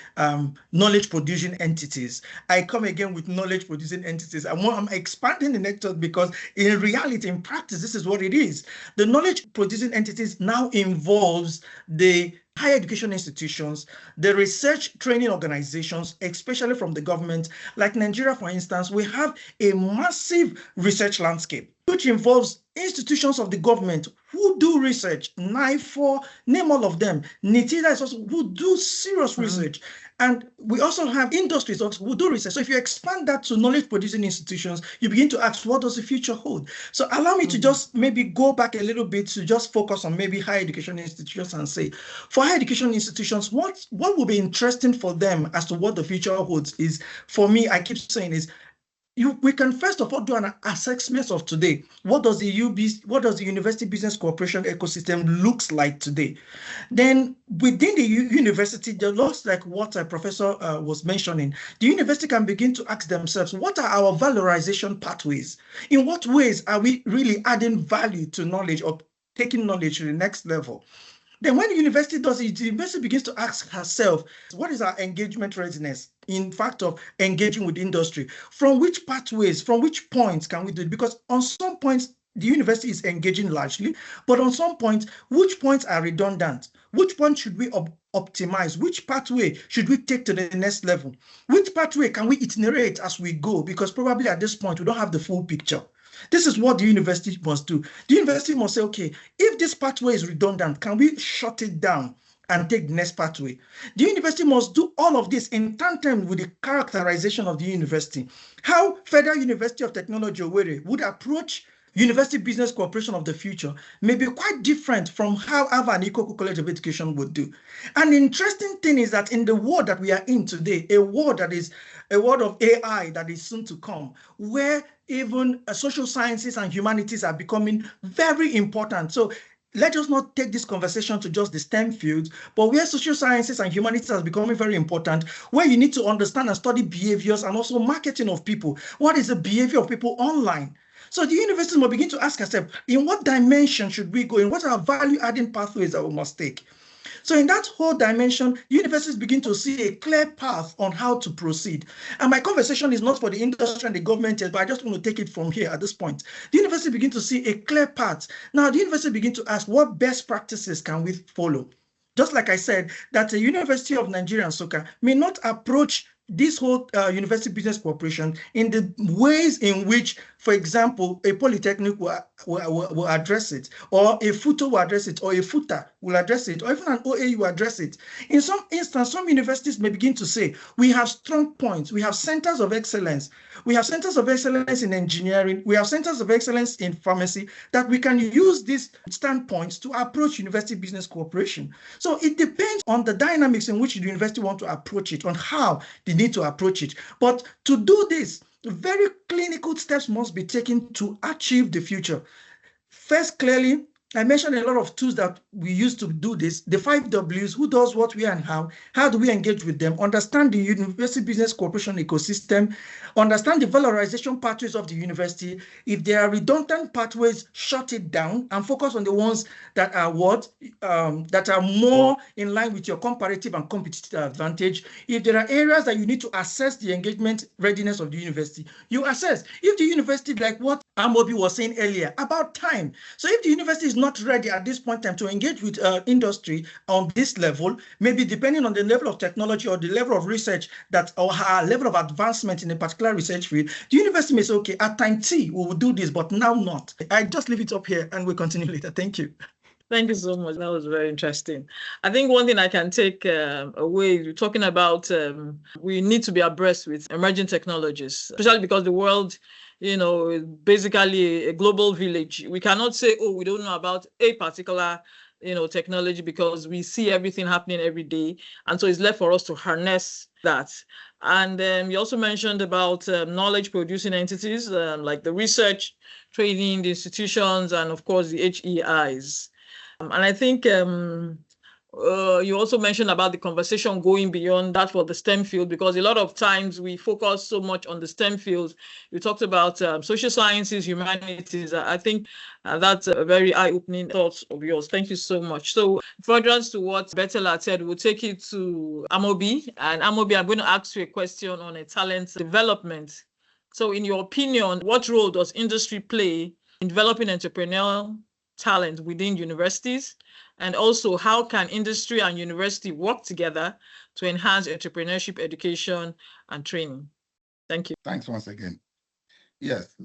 knowledge producing entities? I come again with knowledge producing entities. I'm expanding the network because in reality, in practice, this is what it is. The knowledge producing entities now involves the higher education institutions, the research training organizations, especially from the government. Like Nigeria, for instance, we have a massive research landscape, which involves institutions of the government who do research, NIFO, name all of them. NITIDA is also who do serious research. And we also have industries also who do research. So if you expand that to knowledge producing institutions, you begin to ask, what does the future hold? So allow me to just maybe go back a little bit to just focus on maybe higher education institutions and say, for higher education institutions, what will be interesting for them as to what the future holds is, for me, I keep saying is, we can first of all do an assessment of today. What does the University Business Corporation ecosystem looks like today? Then within the university, just like what Professor was mentioning, the university can begin to ask themselves, what are our valorization pathways? In what ways are we really adding value to knowledge or taking knowledge to the next level? Then when the university does it, the university begins to ask herself, what is our engagement readiness? In fact, of engaging with industry, from which pathways, from which points can we do it? Because on some points, the university is engaging largely, but on some points, which points are redundant? Which point should we optimize? Which pathway should we take to the next level? Which pathway can we iterate as we go? Because probably at this point, we don't have the full picture. This is what the university must do. The university must say, okay, if this pathway is redundant, can we shut it down and take the next pathway? The university must do all of this in tandem with the characterization of the university. How Federal University of Technology, Owerri, would approach University Business Corporation of the future may be quite different from how Harvard and Ikoku College of Education would do. And the interesting thing is that in the world that we are in today, a world that is a world of AI that is soon to come, where even social sciences and humanities are becoming very important. So let us not take this conversation to just the STEM fields, but where social sciences and humanities are becoming very important, where you need to understand and study behaviors and also marketing of people. What is the behavior of people online? So the university must begin to ask herself, in what dimension should we go? In what are value-adding pathways that we must take? So in that whole dimension, universities begin to see a clear path on how to proceed. And my conversation is not for the industry and the government yet, but I just want to take it from here at this point. The university begin to see a clear path. Now, the university begin to ask, what best practices can we follow? Just like I said, that the University of Nigeria and Nsukka may not approach this whole University Business Corporation in the ways in which, for example, a polytechnic will address it, or a FUTO will address it, or a FUTA will address it, or even an OAU will address it. In some instance, some universities may begin to say, we have strong points, we have centers of excellence, we have centers of excellence in engineering, we have centers of excellence in pharmacy, that we can use these standpoints to approach University Business Corporation. So it depends on the dynamics in which the university want to approach it, on how they need to approach it. But to do this, very clinical steps must be taken to achieve the future. First, clearly, I mentioned a lot of tools that we use to do this. The 5 Ws, who does what, where, and how do we engage with them, understand the University Business Corporation ecosystem, understand the valorization pathways of the university. If there are redundant pathways, shut it down and focus on the ones that are that are more in line with your comparative and competitive advantage. If there are areas that you need to assess the engagement readiness of the university, you assess. If the university, like what Amobi was saying earlier, about time. So if the university is not ready at this point in time to engage with industry on this level, maybe depending on the level of technology or the level of research that, or her level of advancement in a particular research field, the university may say, okay, at time T, we will do this, but now not. I just leave it up here and we'll continue later. Thank you. Thank you so much. That was very interesting. I think one thing I can take away, you're talking about we need to be abreast with emerging technologies, especially because the world, you know, is basically a global village. We cannot say, oh, we don't know about a particular technology, because we see everything happening every day. And so it's left for us to harness that. And you also mentioned about knowledge producing entities, like the research, training, the institutions, and of course the HEIs. And I think you also mentioned about the conversation going beyond that for the STEM field, because a lot of times we focus so much on the STEM fields. You talked about social sciences, humanities. I think that's a very eye-opening thought of yours. Thank you so much. So further to what Betela said, we'll take it to Amobi. And Amobi, I'm going to ask you a question on a talent development. So in your opinion, what role does industry play in developing entrepreneurial talent within universities? And also, how can industry and university work together to enhance entrepreneurship education and training? Thank you. Thanks once again. Yes,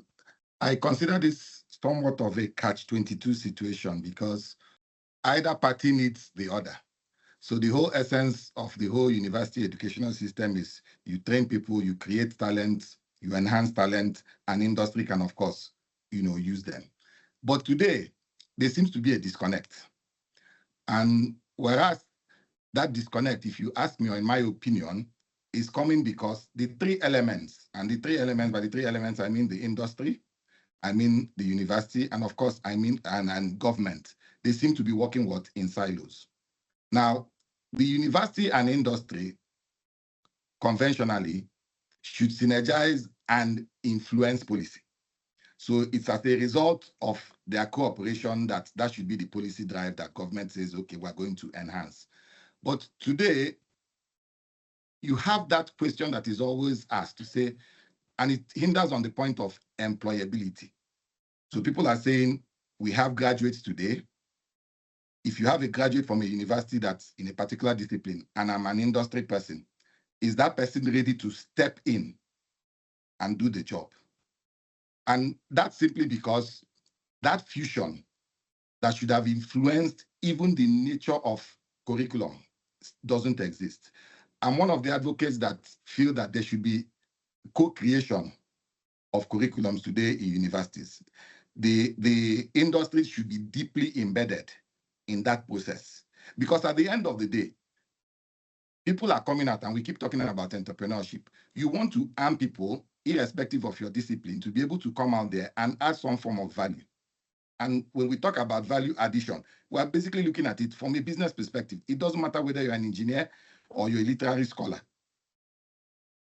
I consider this somewhat of a catch-22 situation, because either party needs the other. So the whole essence of the whole university educational system is you train people, you create talent, you enhance talent, and industry can, of course, use them. But today, there seems to be a disconnect. And whereas that disconnect, if you ask me, or in my opinion, is coming because the three elements, and the three elements, by the three elements, I mean the industry, I mean the university, and of course, I mean and government. They seem to be working in silos. Now, the university and industry conventionally should synergize and influence policy. So it's as a result of their cooperation that should be the policy drive that government says, okay, we're going to enhance. But today, you have that question that is always asked to say, and it hinders on the point of employability. So people are saying, we have graduates today. If you have a graduate from a university that's in a particular discipline, and I'm an industry person, is that person ready to step in and do the job? And that's simply because that fusion that should have influenced even the nature of curriculum doesn't exist. I'm one of the advocates that feel that there should be co-creation of curriculums today in universities. The industry should be deeply embedded in that process. Because at the end of the day, people are coming out, and we keep talking about entrepreneurship. You want to arm people, irrespective of your discipline, to be able to come out there and add some form of value. And when we talk about value addition, we're basically looking at it from a business perspective. It doesn't matter whether you're an engineer or you're a literary scholar.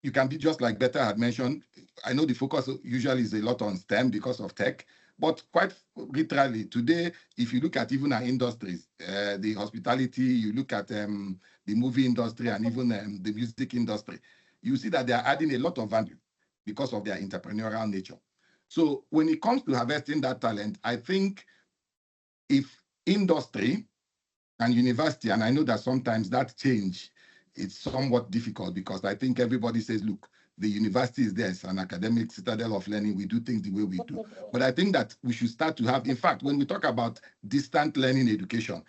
You can be, just like Betta had mentioned. I know the focus usually is a lot on STEM because of tech, but quite literally today, if you look at even our industries, the hospitality, you look at the movie industry, and even the music industry, you see that they are adding a lot of value because of their entrepreneurial nature. So when it comes to harvesting that talent, I think if industry and university, and I know that sometimes that change, it's somewhat difficult, because I think everybody says, look, the university is there, it's an academic citadel of learning, we do things the way we do. But I think that we should start to have, in fact, when we talk about distant learning education,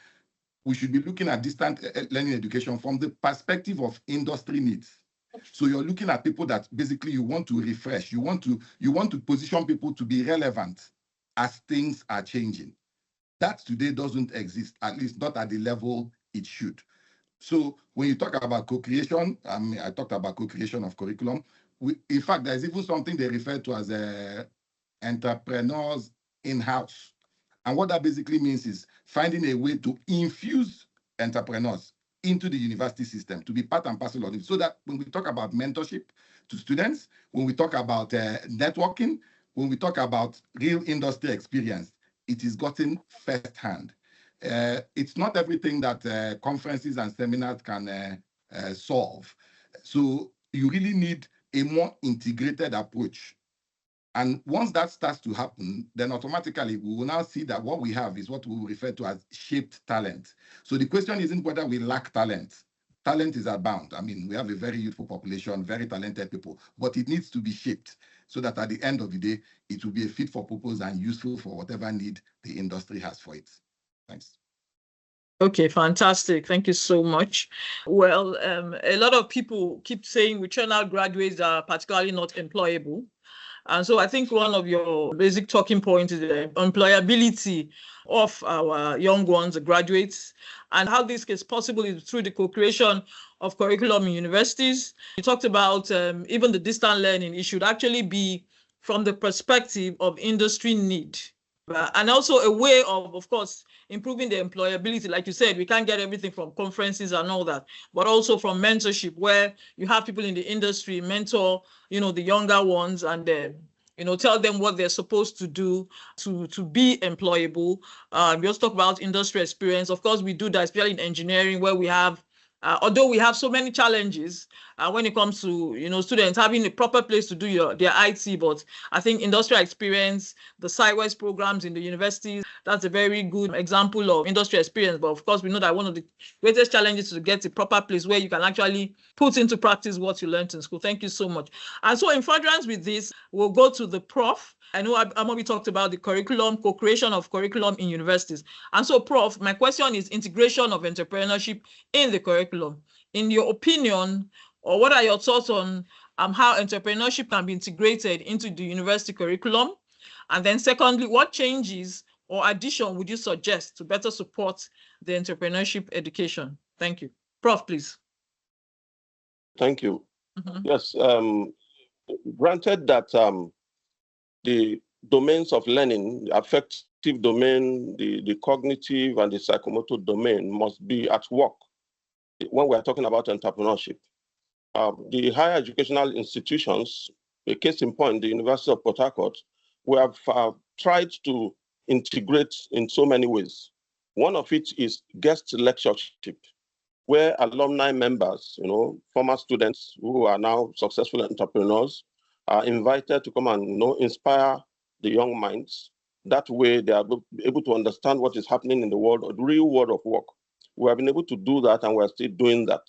we should be looking at distant learning education from the perspective of industry needs. So you're looking at people that basically you want to refresh, you want to position people to be relevant as things are changing. That today doesn't exist, at least not at the level it should. So when you talk about co-creation, I talked about co-creation of curriculum. In fact, there's even something they refer to as entrepreneurs in-house. And what that basically means is finding a way to infuse entrepreneurs into the university system, to be part and parcel of it, so that when we talk about mentorship to students, when we talk about networking, when we talk about real industry experience, it is gotten firsthand. It's not everything that conferences and seminars can solve. So you really need a more integrated approach. And once that starts to happen, then automatically we will now see that what we have is what we will refer to as shaped talent. So the question isn't whether we lack talent. Talent is abound. I mean, we have a very youthful population, very talented people, but it needs to be shaped so that at the end of the day, it will be a fit for purpose and useful for whatever need the industry has for it. Thanks. Okay, fantastic. Thank you so much. Well, a lot of people keep saying we churn out graduates that are particularly not employable. And so I think one of your basic talking points is the employability of our young ones, the graduates, and how this is possible is through the co-creation of curriculum in universities. You talked about even the distant learning. It should actually be from the perspective of industry need. And also a way of course, improving the employability. Like you said, we can't get everything from conferences and all that, but also from mentorship, where you have people in the industry mentor, the younger ones, and tell them what they're supposed to do to be employable. We also talk about industry experience. Of course, we do that, especially in engineering, where we have although we have so many challenges when it comes to students having a proper place to do their IT, but I think industrial experience, the site-wise programs in the universities, that's a very good example of industry experience. But of course, we know that one of the greatest challenges is to get a proper place where you can actually put into practice what you learned in school. Thank you so much. And so in furtherance with this, we'll go to the prof. I know Amobi talked about the curriculum, co-creation of curriculum in universities. And so, Prof, my question is integration of entrepreneurship in the curriculum. In your opinion, or what are your thoughts on how entrepreneurship can be integrated into the university curriculum? And then secondly, what changes or addition would you suggest to better support the entrepreneurship education? Thank you. Prof, please. Thank you. Yes, granted that the domains of learning, the affective domain, the cognitive and the psychomotor domain must be at work when we're talking about entrepreneurship. The higher educational institutions, a case in point, the University of Port Harcourt, we have tried to integrate in so many ways. One of it is guest lectureship, where alumni members, former students who are now successful entrepreneurs, are invited to come and inspire the young minds. That way, they are able to understand what is happening in the world, the real world of work. We have been able to do that, and we're still doing that.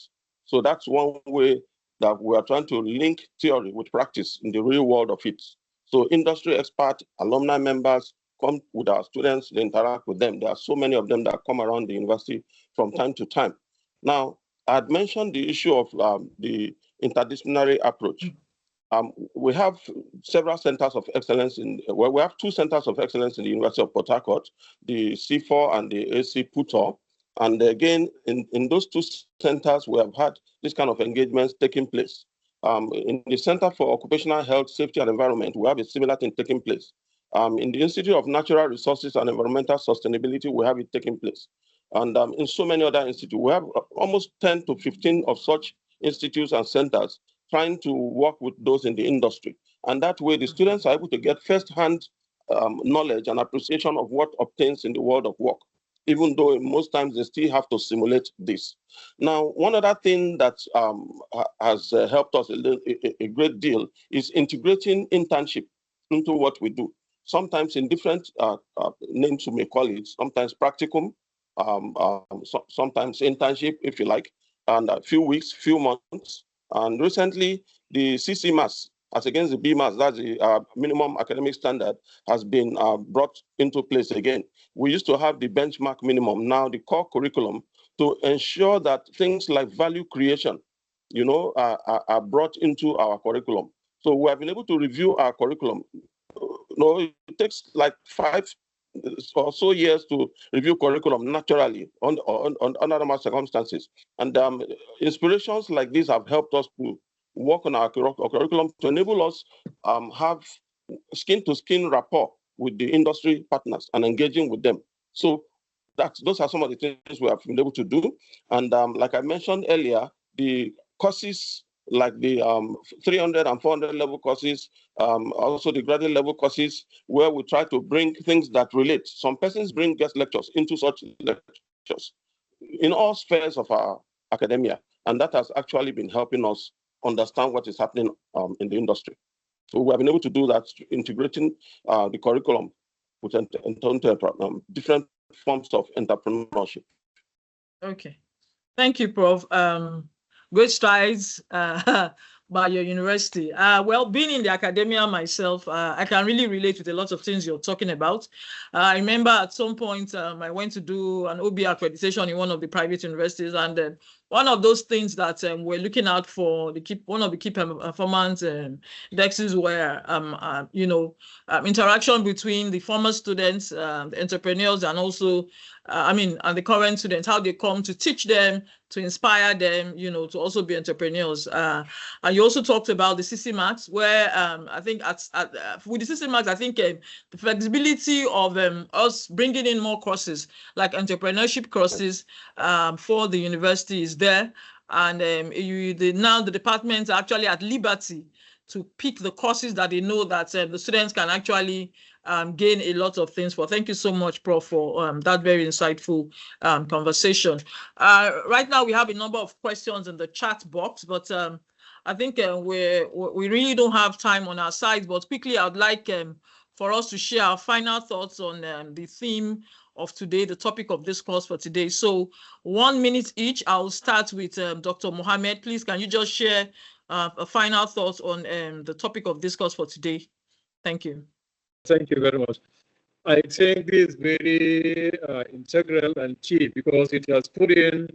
So that's one way that we are trying to link theory with practice in the real world of it. So industry experts, alumni members come with our students, they interact with them. There are so many of them that come around the university from time to time. Now, I had mentioned the issue of the interdisciplinary approach. We have several centers of excellence we have 2 centers of excellence in the University of Port Harcourt, the C4 and the AC Puto. And again, in those 2 centers, we have had this kind of engagements taking place. In the Center for Occupational Health, Safety and Environment, we have a similar thing taking place. In the Institute of Natural Resources and Environmental Sustainability, we have it taking place. And in so many other institutes, we have almost 10 to 15 of such institutes and centers trying to work with those in the industry. And that way, the students are able to get first-hand knowledge and appreciation of what obtains in the world of work, even though most times they still have to simulate this. Now, one other thing that has helped us a great deal is integrating internship into what we do. Sometimes in different names we may call it, sometimes practicum, sometimes internship, if you like, and a few weeks, few months. And recently, the CCMAS, as against the BMAS, that's the minimum academic standard, has been brought into place again. We used to have the benchmark minimum, now the core curriculum, to ensure that things like value creation, are brought into our curriculum. So we have been able to review our curriculum. It takes like 5 or so years to review curriculum naturally under normal circumstances. And inspirations like this have helped us to work on our curriculum to enable us have skin-to-skin rapport with the industry partners and engaging with them. So those are some of the things we have been able to do. And like I mentioned earlier, the courses like the 300 and 400 level courses, also the graduate level courses, where we try to bring things that relate. Some persons bring guest lectures into such lectures in all spheres of our academia. And that has actually been helping us understand what is happening in the industry. So we have been able to do that, integrating the curriculum with different forms of entrepreneurship. Okay. Thank you, Prof. Great strides by your university. Well, being in the academia myself, I can really relate with a lot of things you're talking about. I remember at some point I went to do an OB accreditation in one of the private universities, and one of those things that we're looking out for, one of the key performance indexes were, interaction between the former students, the entrepreneurs, and also, and the current students, how they come to teach them, to inspire them, to also be entrepreneurs. And you also talked about the CC Max, where I think with the CC Max, I think the flexibility of us bringing in more courses, like entrepreneurship courses for the university is there. And now the departments are actually at liberty to pick the courses that they know that the students can actually gain a lot of things for. Thank you so much, Prof, for that very insightful conversation. Right now, we have a number of questions in the chat box, but I think we really don't have time on our side. But quickly, I'd like for us to share our final thoughts on the theme of today, the topic of discourse for today. So 1 minute each. I'll start with Dr. Mohammed. Please, can you just share a final thoughts on the topic of discourse for today? Thank you. Thank you very much. I think this is very integral and key because it has put in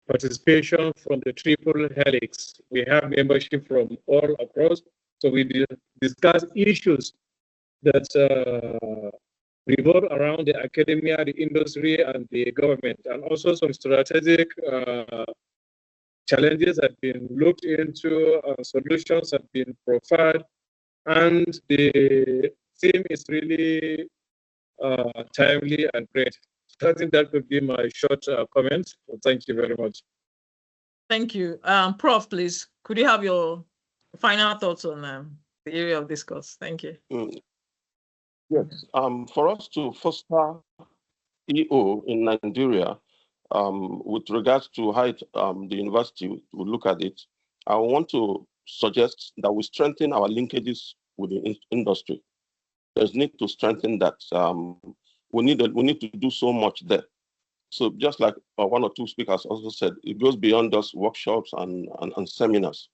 participation from the triple helix. We have membership from all across, so we discuss issues that revolve around the academia, the industry, and the government, and also some strategic challenges have been looked into, solutions have been profiled, and the theme is really timely and great. I think that would be my short comment. Thank you very much. Thank you. Prof, please, could you have your final thoughts on the area of discourse? Thank you. Yes. For us to foster EO in Nigeria, with regards to how the university will look at it, I want to suggest that we strengthen our linkages with the industry. There's need to strengthen that. We need to do so much there. So just like one or two speakers also said, it goes beyond those workshops and seminars.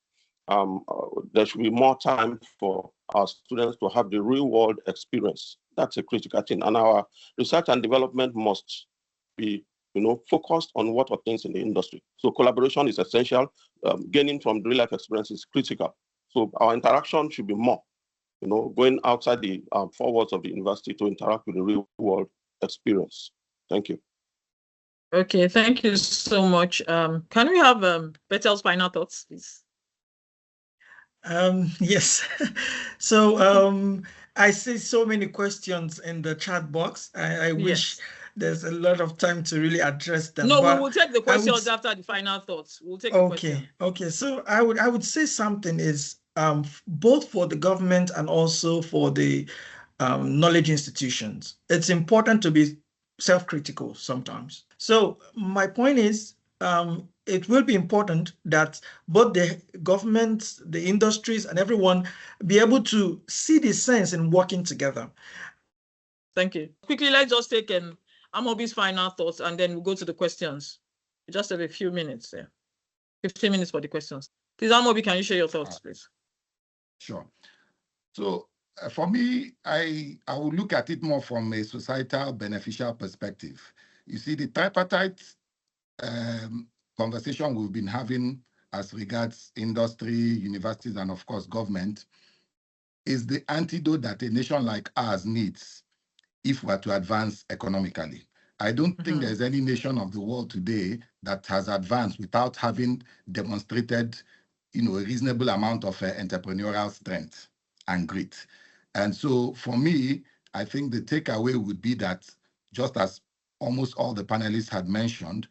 There should be more time for our students to have the real world experience. That's a critical thing. And our research and development must be focused on what are things in the industry. So collaboration is essential. Gaining from real life experience is critical. So our interaction should be more, going outside the four walls of the university to interact with the real world experience. Thank you. Okay, thank you so much. Can we have Bethel's final thoughts, please? Yes. So I see so many questions in the chat box. I wish there's a lot of time to really address them. No, we will take the questions after the final thoughts. We'll take the question. Okay. So I would say something is both for the government and also for the knowledge institutions. It's important to be self-critical sometimes. So my point is, it will be important that both the government, the industries, and everyone be able to see the sense in working together. Thank you. Quickly, let's just take Amobi's final thoughts, and then we'll go to the questions. We just have a few minutes there. 15 minutes for the questions. Please, Amobi, can you share your thoughts, please? Sure. So for me, I will look at it more from a societal beneficial perspective. You see, the tripartite conversation we've been having as regards industry, universities, and of course government is the antidote that a nation like ours needs if we're to advance economically. I don't think there's any nation of the world today that has advanced without having demonstrated, a reasonable amount of entrepreneurial strength and grit. And so for me, I think the takeaway would be that, just as almost all the panelists had mentioned,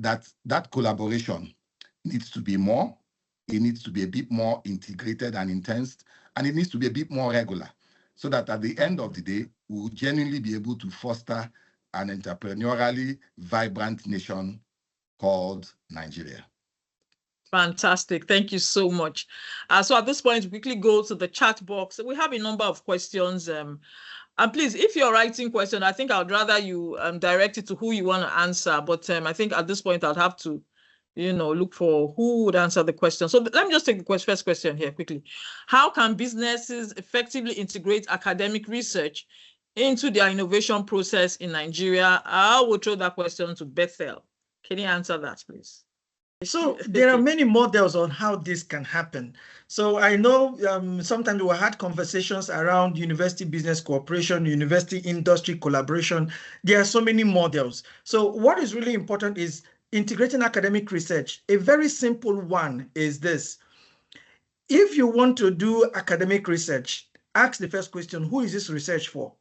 that collaboration needs to be more, it needs to be a bit more integrated and intense, and it needs to be a bit more regular, so that at the end of the day, we will genuinely be able to foster an entrepreneurially vibrant nation called Nigeria. Fantastic. Thank you so much. So at this point, we quickly go to the chat box. We have a number of questions. And please, if you're writing question, I think I'd rather you direct it to who you want to answer. But I think at this point, I'd have to, look for who would answer the question. So let me just take the first question here quickly. How can businesses effectively integrate academic research into their innovation process in Nigeria? I will throw that question to Bethel. Can you answer that, please? So there are many models on how this can happen. So I know sometimes we had conversations around university business cooperation, university industry collaboration. There are so many models. So what is really important is integrating academic research. A very simple one is this. If you want to do academic research, ask the first question, who is this research for?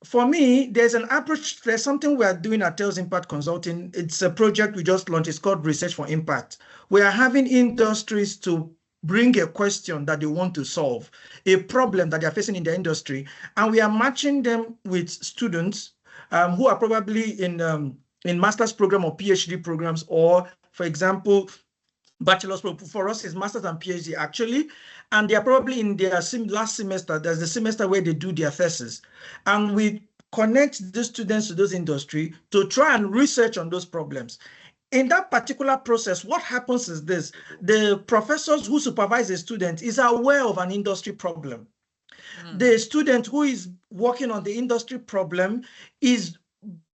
For me, there's an approach, there's something we are doing at Tales Impact Consulting. It's a project we just launched. It's called Research for Impact. We are having industries to bring a question that they want to solve, a problem that they're facing in the industry, and we are matching them with students who are probably in master's program or PhD programs, or, for example, bachelor's program. For us, it's master's and PhD actually, and they are probably in their last semester. There's the semester where they do their thesis, and we connect the students to those industry to try and research on those problems. In that particular process, what happens is this: the professors who supervise the student is aware of an industry problem. The student who is working on the industry problem is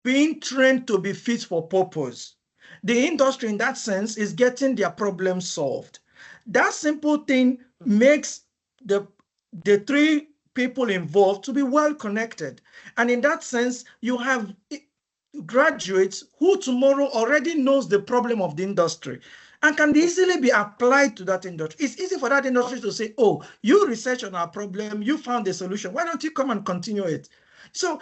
being trained to be fit for purpose. The industry, in that sense, is getting their problem solved. That simple thing makes the three people involved to be well connected. And in that sense, you have graduates who tomorrow already knows the problem of the industry and can easily be applied to that industry. It's easy for that industry to say, oh, you research on our problem, you found a solution. Why don't you come and continue it? So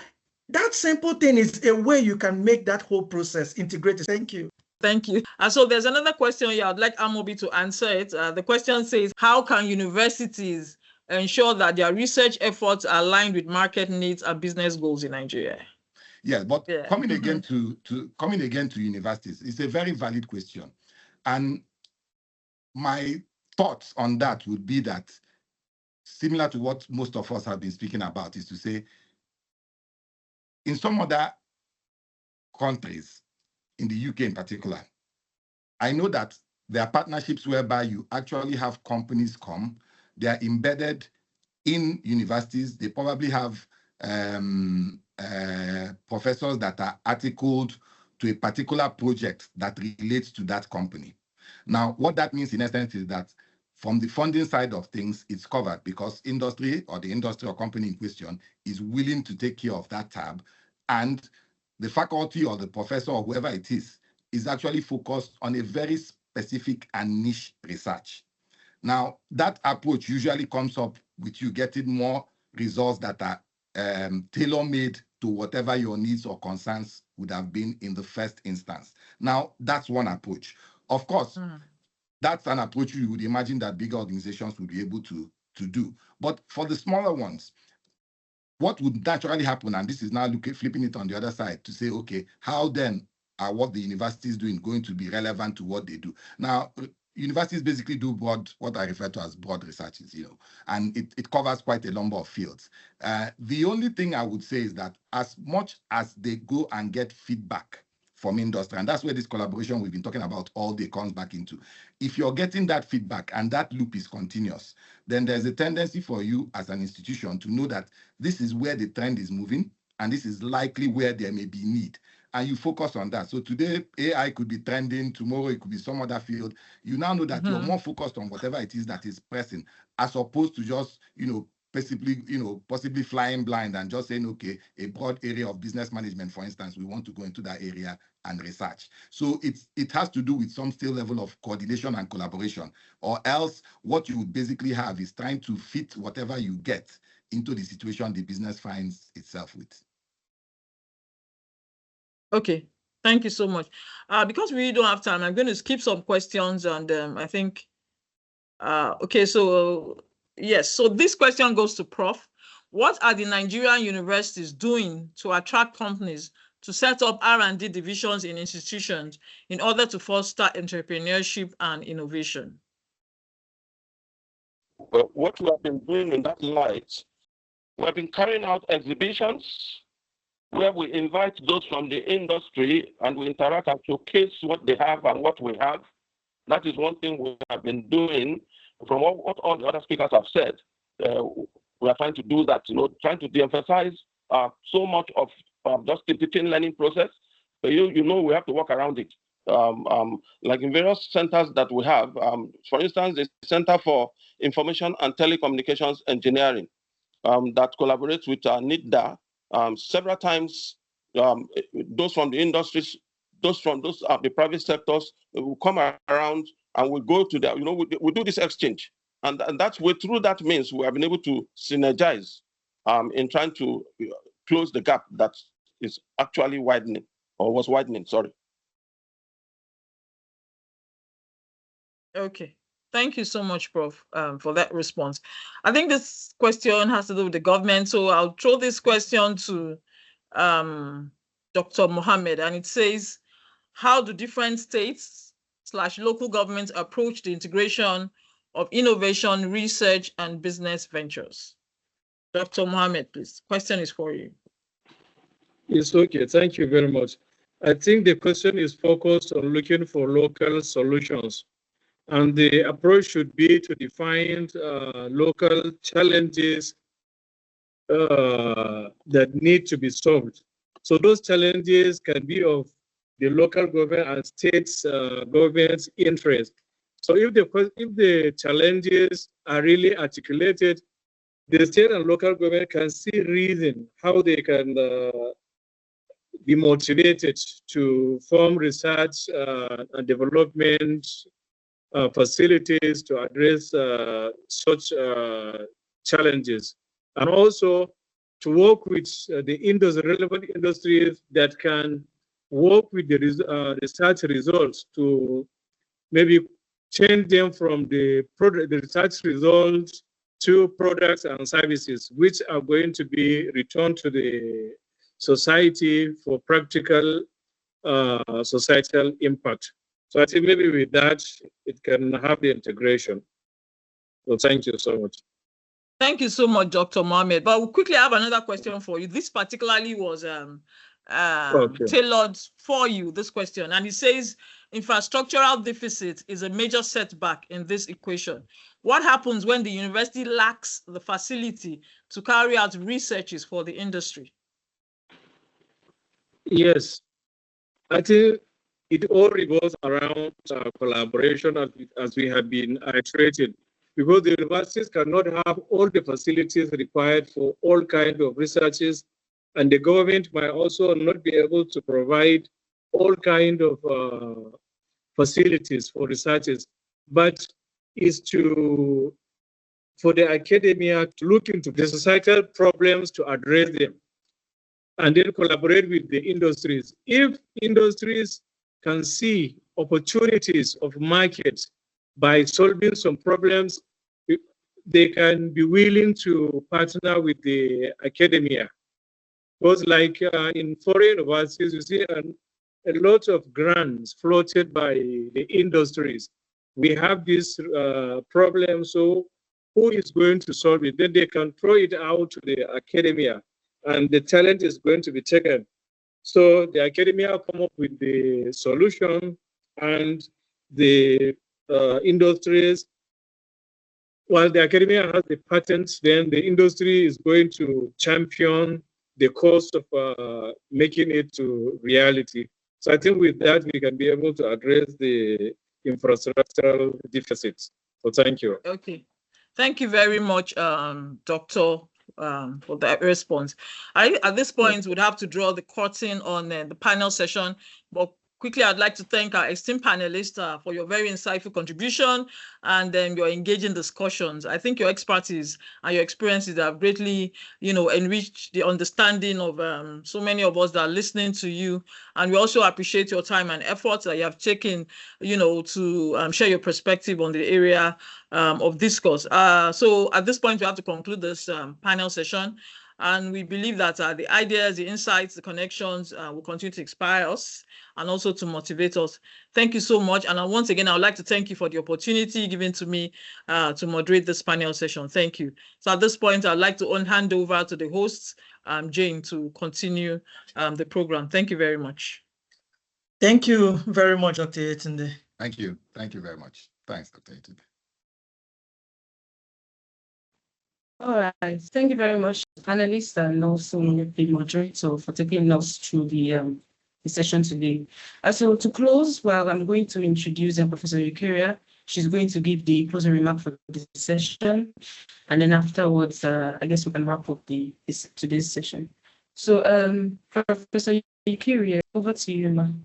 that simple thing is a way you can make that whole process integrated. Thank you. Thank you. And so there's another question here. I'd like Amobi to answer it. The question says, how can universities ensure that their research efforts are aligned with market needs and business goals in Nigeria? Yes, but coming again to universities, it's a very valid question. And my thoughts on that would be that, similar to what most of us have been speaking about, is to say, in some other countries, in the UK in particular, I know that there are partnerships whereby you actually have companies come, they are embedded in universities, they probably have professors that are articled to a particular project that relates to that company. Now, what that means in essence is that from the funding side of things, it's covered because industry or the industry or company in question is willing to take care of that tab, and the faculty or the professor or whoever it is actually focused on a very specific and niche research. Now, that approach usually comes up with you getting more results that are tailor-made to whatever your needs or concerns would have been in the first instance. Now, that's one approach. Of course, that's an approach you would imagine that bigger organizations would be able to do. But for the smaller ones, what would naturally happen, and this is now flipping it on the other side to say, okay, how then are what the university is doing going to be relevant to what they do? Now, universities basically do what I refer to as broad researches, and it covers quite a number of fields. The only thing I would say is that as much as they go and get feedback from industry, and that's where this collaboration we've been talking about all day comes back into. If you're getting that feedback and that loop is continuous, then there's a tendency for you as an institution to know that this is where the trend is moving, and this is likely where there may be need. And you focus on that. So today, AI could be trending, tomorrow it could be some other field. You now know that you're more focused on whatever it is that is pressing, as opposed to just, possibly flying blind and just saying, okay, a broad area of business management, for instance, we want to go into that area and research. So it has to do with some still level of coordination and collaboration, or else what you would basically have is trying to fit whatever you get into the situation the business finds itself with. Okay, thank you so much. Because we really don't have time, I'm going to skip some questions, and I think, okay, so yes, so this question goes to Prof. What are the Nigerian universities doing to attract companies to set up R&D divisions in institutions in order to foster entrepreneurship and innovation? Well, what we have been doing in that light, we have been carrying out exhibitions where we invite those from the industry and we interact and showcase what they have and what we have. That is one thing we have been doing. From what all the other speakers have said, we are trying to do that, trying to de-emphasize so much of just the teaching learning process. But we have to work around it. like in various centers that we have. For instance, the Center for Information and Telecommunications Engineering that collaborates with NIDDA. Several times, those from the industries, those from the private sectors will come around and we go to the, we do this exchange. And that's way through that means we have been able to synergize in trying to close the gap that is actually widening or was widening, sorry. Okay. Thank you so much, Prof, for that response. I think this question has to do with the government, so I'll throw this question to Dr. Mohammed, and it says, how do different states/local governments approach the integration of innovation, research, and business ventures? Dr. Mohammed, please. Question is for you. It's okay. Thank you very much. I think the question is focused on looking for local solutions. And the approach should be to define local challenges that need to be solved. So those challenges can be of the local government and states government's interest. So if the challenges are really articulated, the state and local government can see reason how they can be motivated to form research and development facilities to address such challenges, and also to work with the relevant industries that can work with the research results to maybe change them from the research results to products and services, which are going to be returned to the society for practical societal impact. So I think maybe with that, it can have the integration. So thank you so much. Thank you so much, Dr. Mohammed. But we'll quickly have another question for you. This particularly was tailored for you, this question. And it says, infrastructural deficit is a major setback in this equation. What happens when the university lacks the facility to carry out researches for the industry? Yes, I think it all revolves around collaboration, as we have been iterated, because the universities cannot have all the facilities required for all kinds of researches, and the government might also not be able to provide all kinds of facilities for researchers, but is for the academia to look into the societal problems to address them, and then collaborate with the industries. If industries can see opportunities of markets by solving some problems, they can be willing to partner with the academia. Because like in foreign universities, you see a lot of grants floated by the industries. We have this problem, so who is going to solve it? Then they can throw it out to the academia, and the talent is going to be taken. So the academia come up with the solution, and the industries, while the academia has the patents, then the industry is going to champion the cost of making it to reality. So I think with that, we can be able to address the infrastructural deficits. So thank you. Okay. Thank you very much, Doctor, for that response. At this point, we'd have to draw the curtain on the panel session, but quickly, I'd like to thank our esteemed panelists for your very insightful contribution and your engaging discussions. I think your expertise and your experiences have greatly, enriched the understanding of so many of us that are listening to you. And we also appreciate your time and efforts that you have taken, to share your perspective on the area of discourse. So at this point, we have to conclude this panel session. And we believe that the ideas, the insights, the connections will continue to inspire us and also to motivate us. Thank you so much. And once again, I would like to thank you for the opportunity given to me to moderate this panel session. Thank you. So at this point, I'd like to hand over to the hosts, Jane, to continue the program. Thank you very much. Thank you very much, Dr. Yetunde. Thank you. Thank you very much. Thanks, Dr. Yetunde. All right. Thank you very much, panelists, and also the moderator for taking us through the session today. So to close, well, I'm going to introduce Professor Eukaria. She's going to give the closing remark for this session. And then afterwards, I guess we can wrap up today's session. So Professor Eukaria, over to you, ma'am.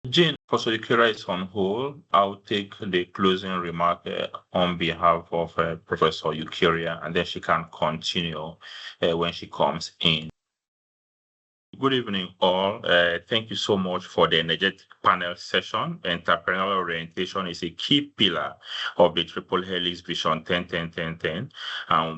Jane, Professor Eukaria is on hold. I'll take the closing remark on behalf of Professor Eukaria, and then she can continue when she comes in. Good evening, all. Thank you so much for the energetic panel session. Entrepreneurial orientation is a key pillar of the Triple Helix Vision 10-10-10-10.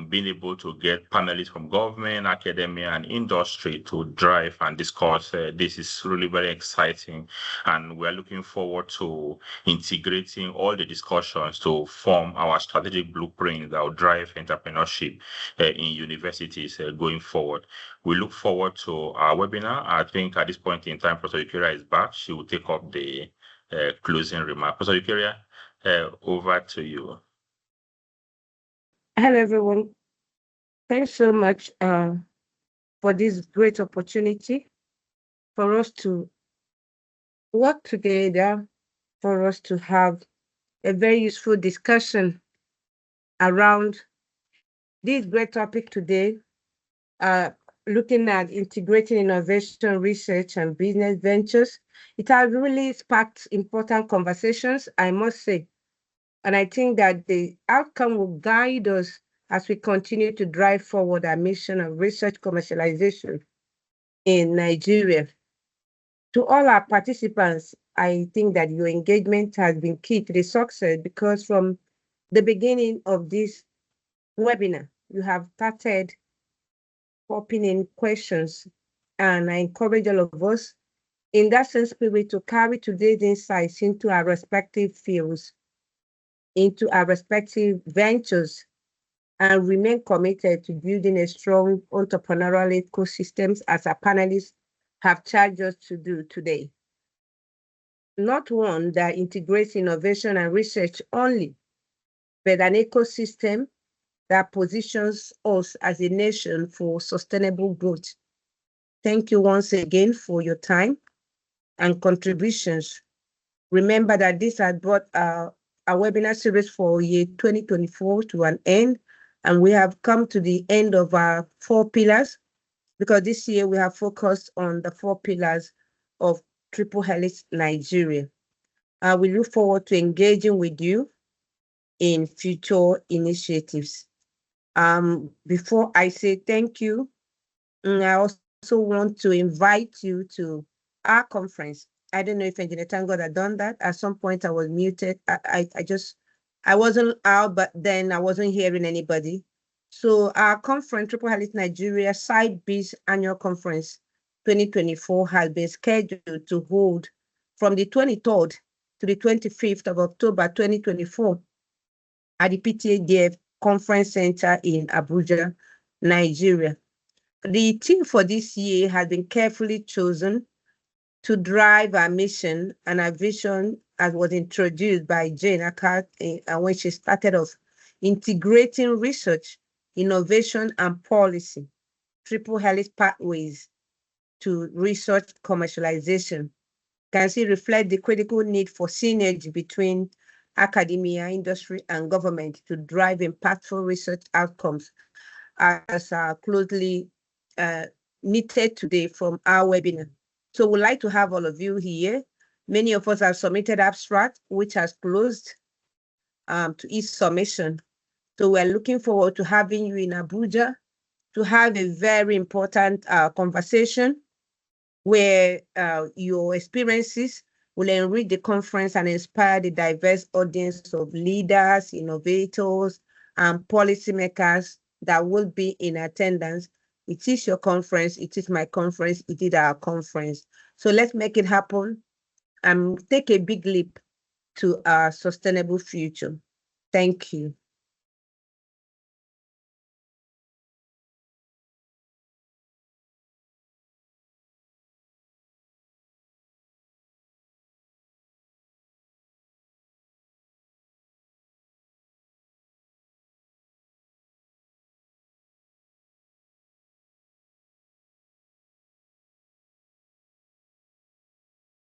Being able to get panelists from government, academia, and industry to drive and discuss this is really very exciting. And we're looking forward to integrating all the discussions to form our strategic blueprint that will drive entrepreneurship in universities going forward. We look forward to our webinar. I think at this point in time, Professor Eukaria is back. She will take up the closing remark. Professor Eukaria, over to you. Hello, everyone. Thanks so much for this great opportunity for us to work together, for us to have a very useful discussion around this great topic today, looking at integrating innovation, research, and business ventures. It has really sparked important conversations, I must say. And I think that the outcome will guide us as we continue to drive forward our mission of research commercialization in Nigeria. To all our participants, I think that your engagement has been key to the success, because from the beginning of this webinar, you have started popping in questions, and I encourage all of us in that same spirit to carry today's insights into our respective fields, into our respective ventures, and remain committed to building a strong entrepreneurial ecosystems as our panelists have charged us to do today. Not one that integrates innovation and research only, but an ecosystem that positions us as a nation for sustainable growth. Thank you once again for your time and contributions. Remember that this has brought our webinar series for year 2024 to an end, and we have come to the end of our 4 pillars, because this year we have focused on the 4 pillars of Triple Helix Nigeria. We look forward to engaging with you in future initiatives. Before I say thank you, I also want to invite you to our conference. I don't know if Engineer Tango had done that. At some point I was muted. I wasn't out, but then I wasn't hearing anybody. So our conference, Triple Helix Nigeria Side-Biz Annual Conference 2024, has been scheduled to hold from the 23rd to the 25th of October 2024 at the PTADF Conference Center in Abuja, Nigeria. The theme for this year has been carefully chosen to drive our mission and our vision, as was introduced by Jane Ackert when she started off, integrating research, innovation, and policy, Triple Helix pathways to research commercialization. Can see reflect the critical need for synergy between academia, industry, and government to drive impactful research outcomes, as are closely knitted today from our webinar. So we'd like to have all of you here. Many of us have submitted abstract, which has closed to each submission. So we're looking forward to having you in Abuja to have a very important conversation where your experiences will enrich the conference and inspire the diverse audience of leaders, innovators, and policymakers that will be in attendance. It is your conference, it is my conference, it is our conference. So let's make it happen and take a big leap to our sustainable future. Thank you.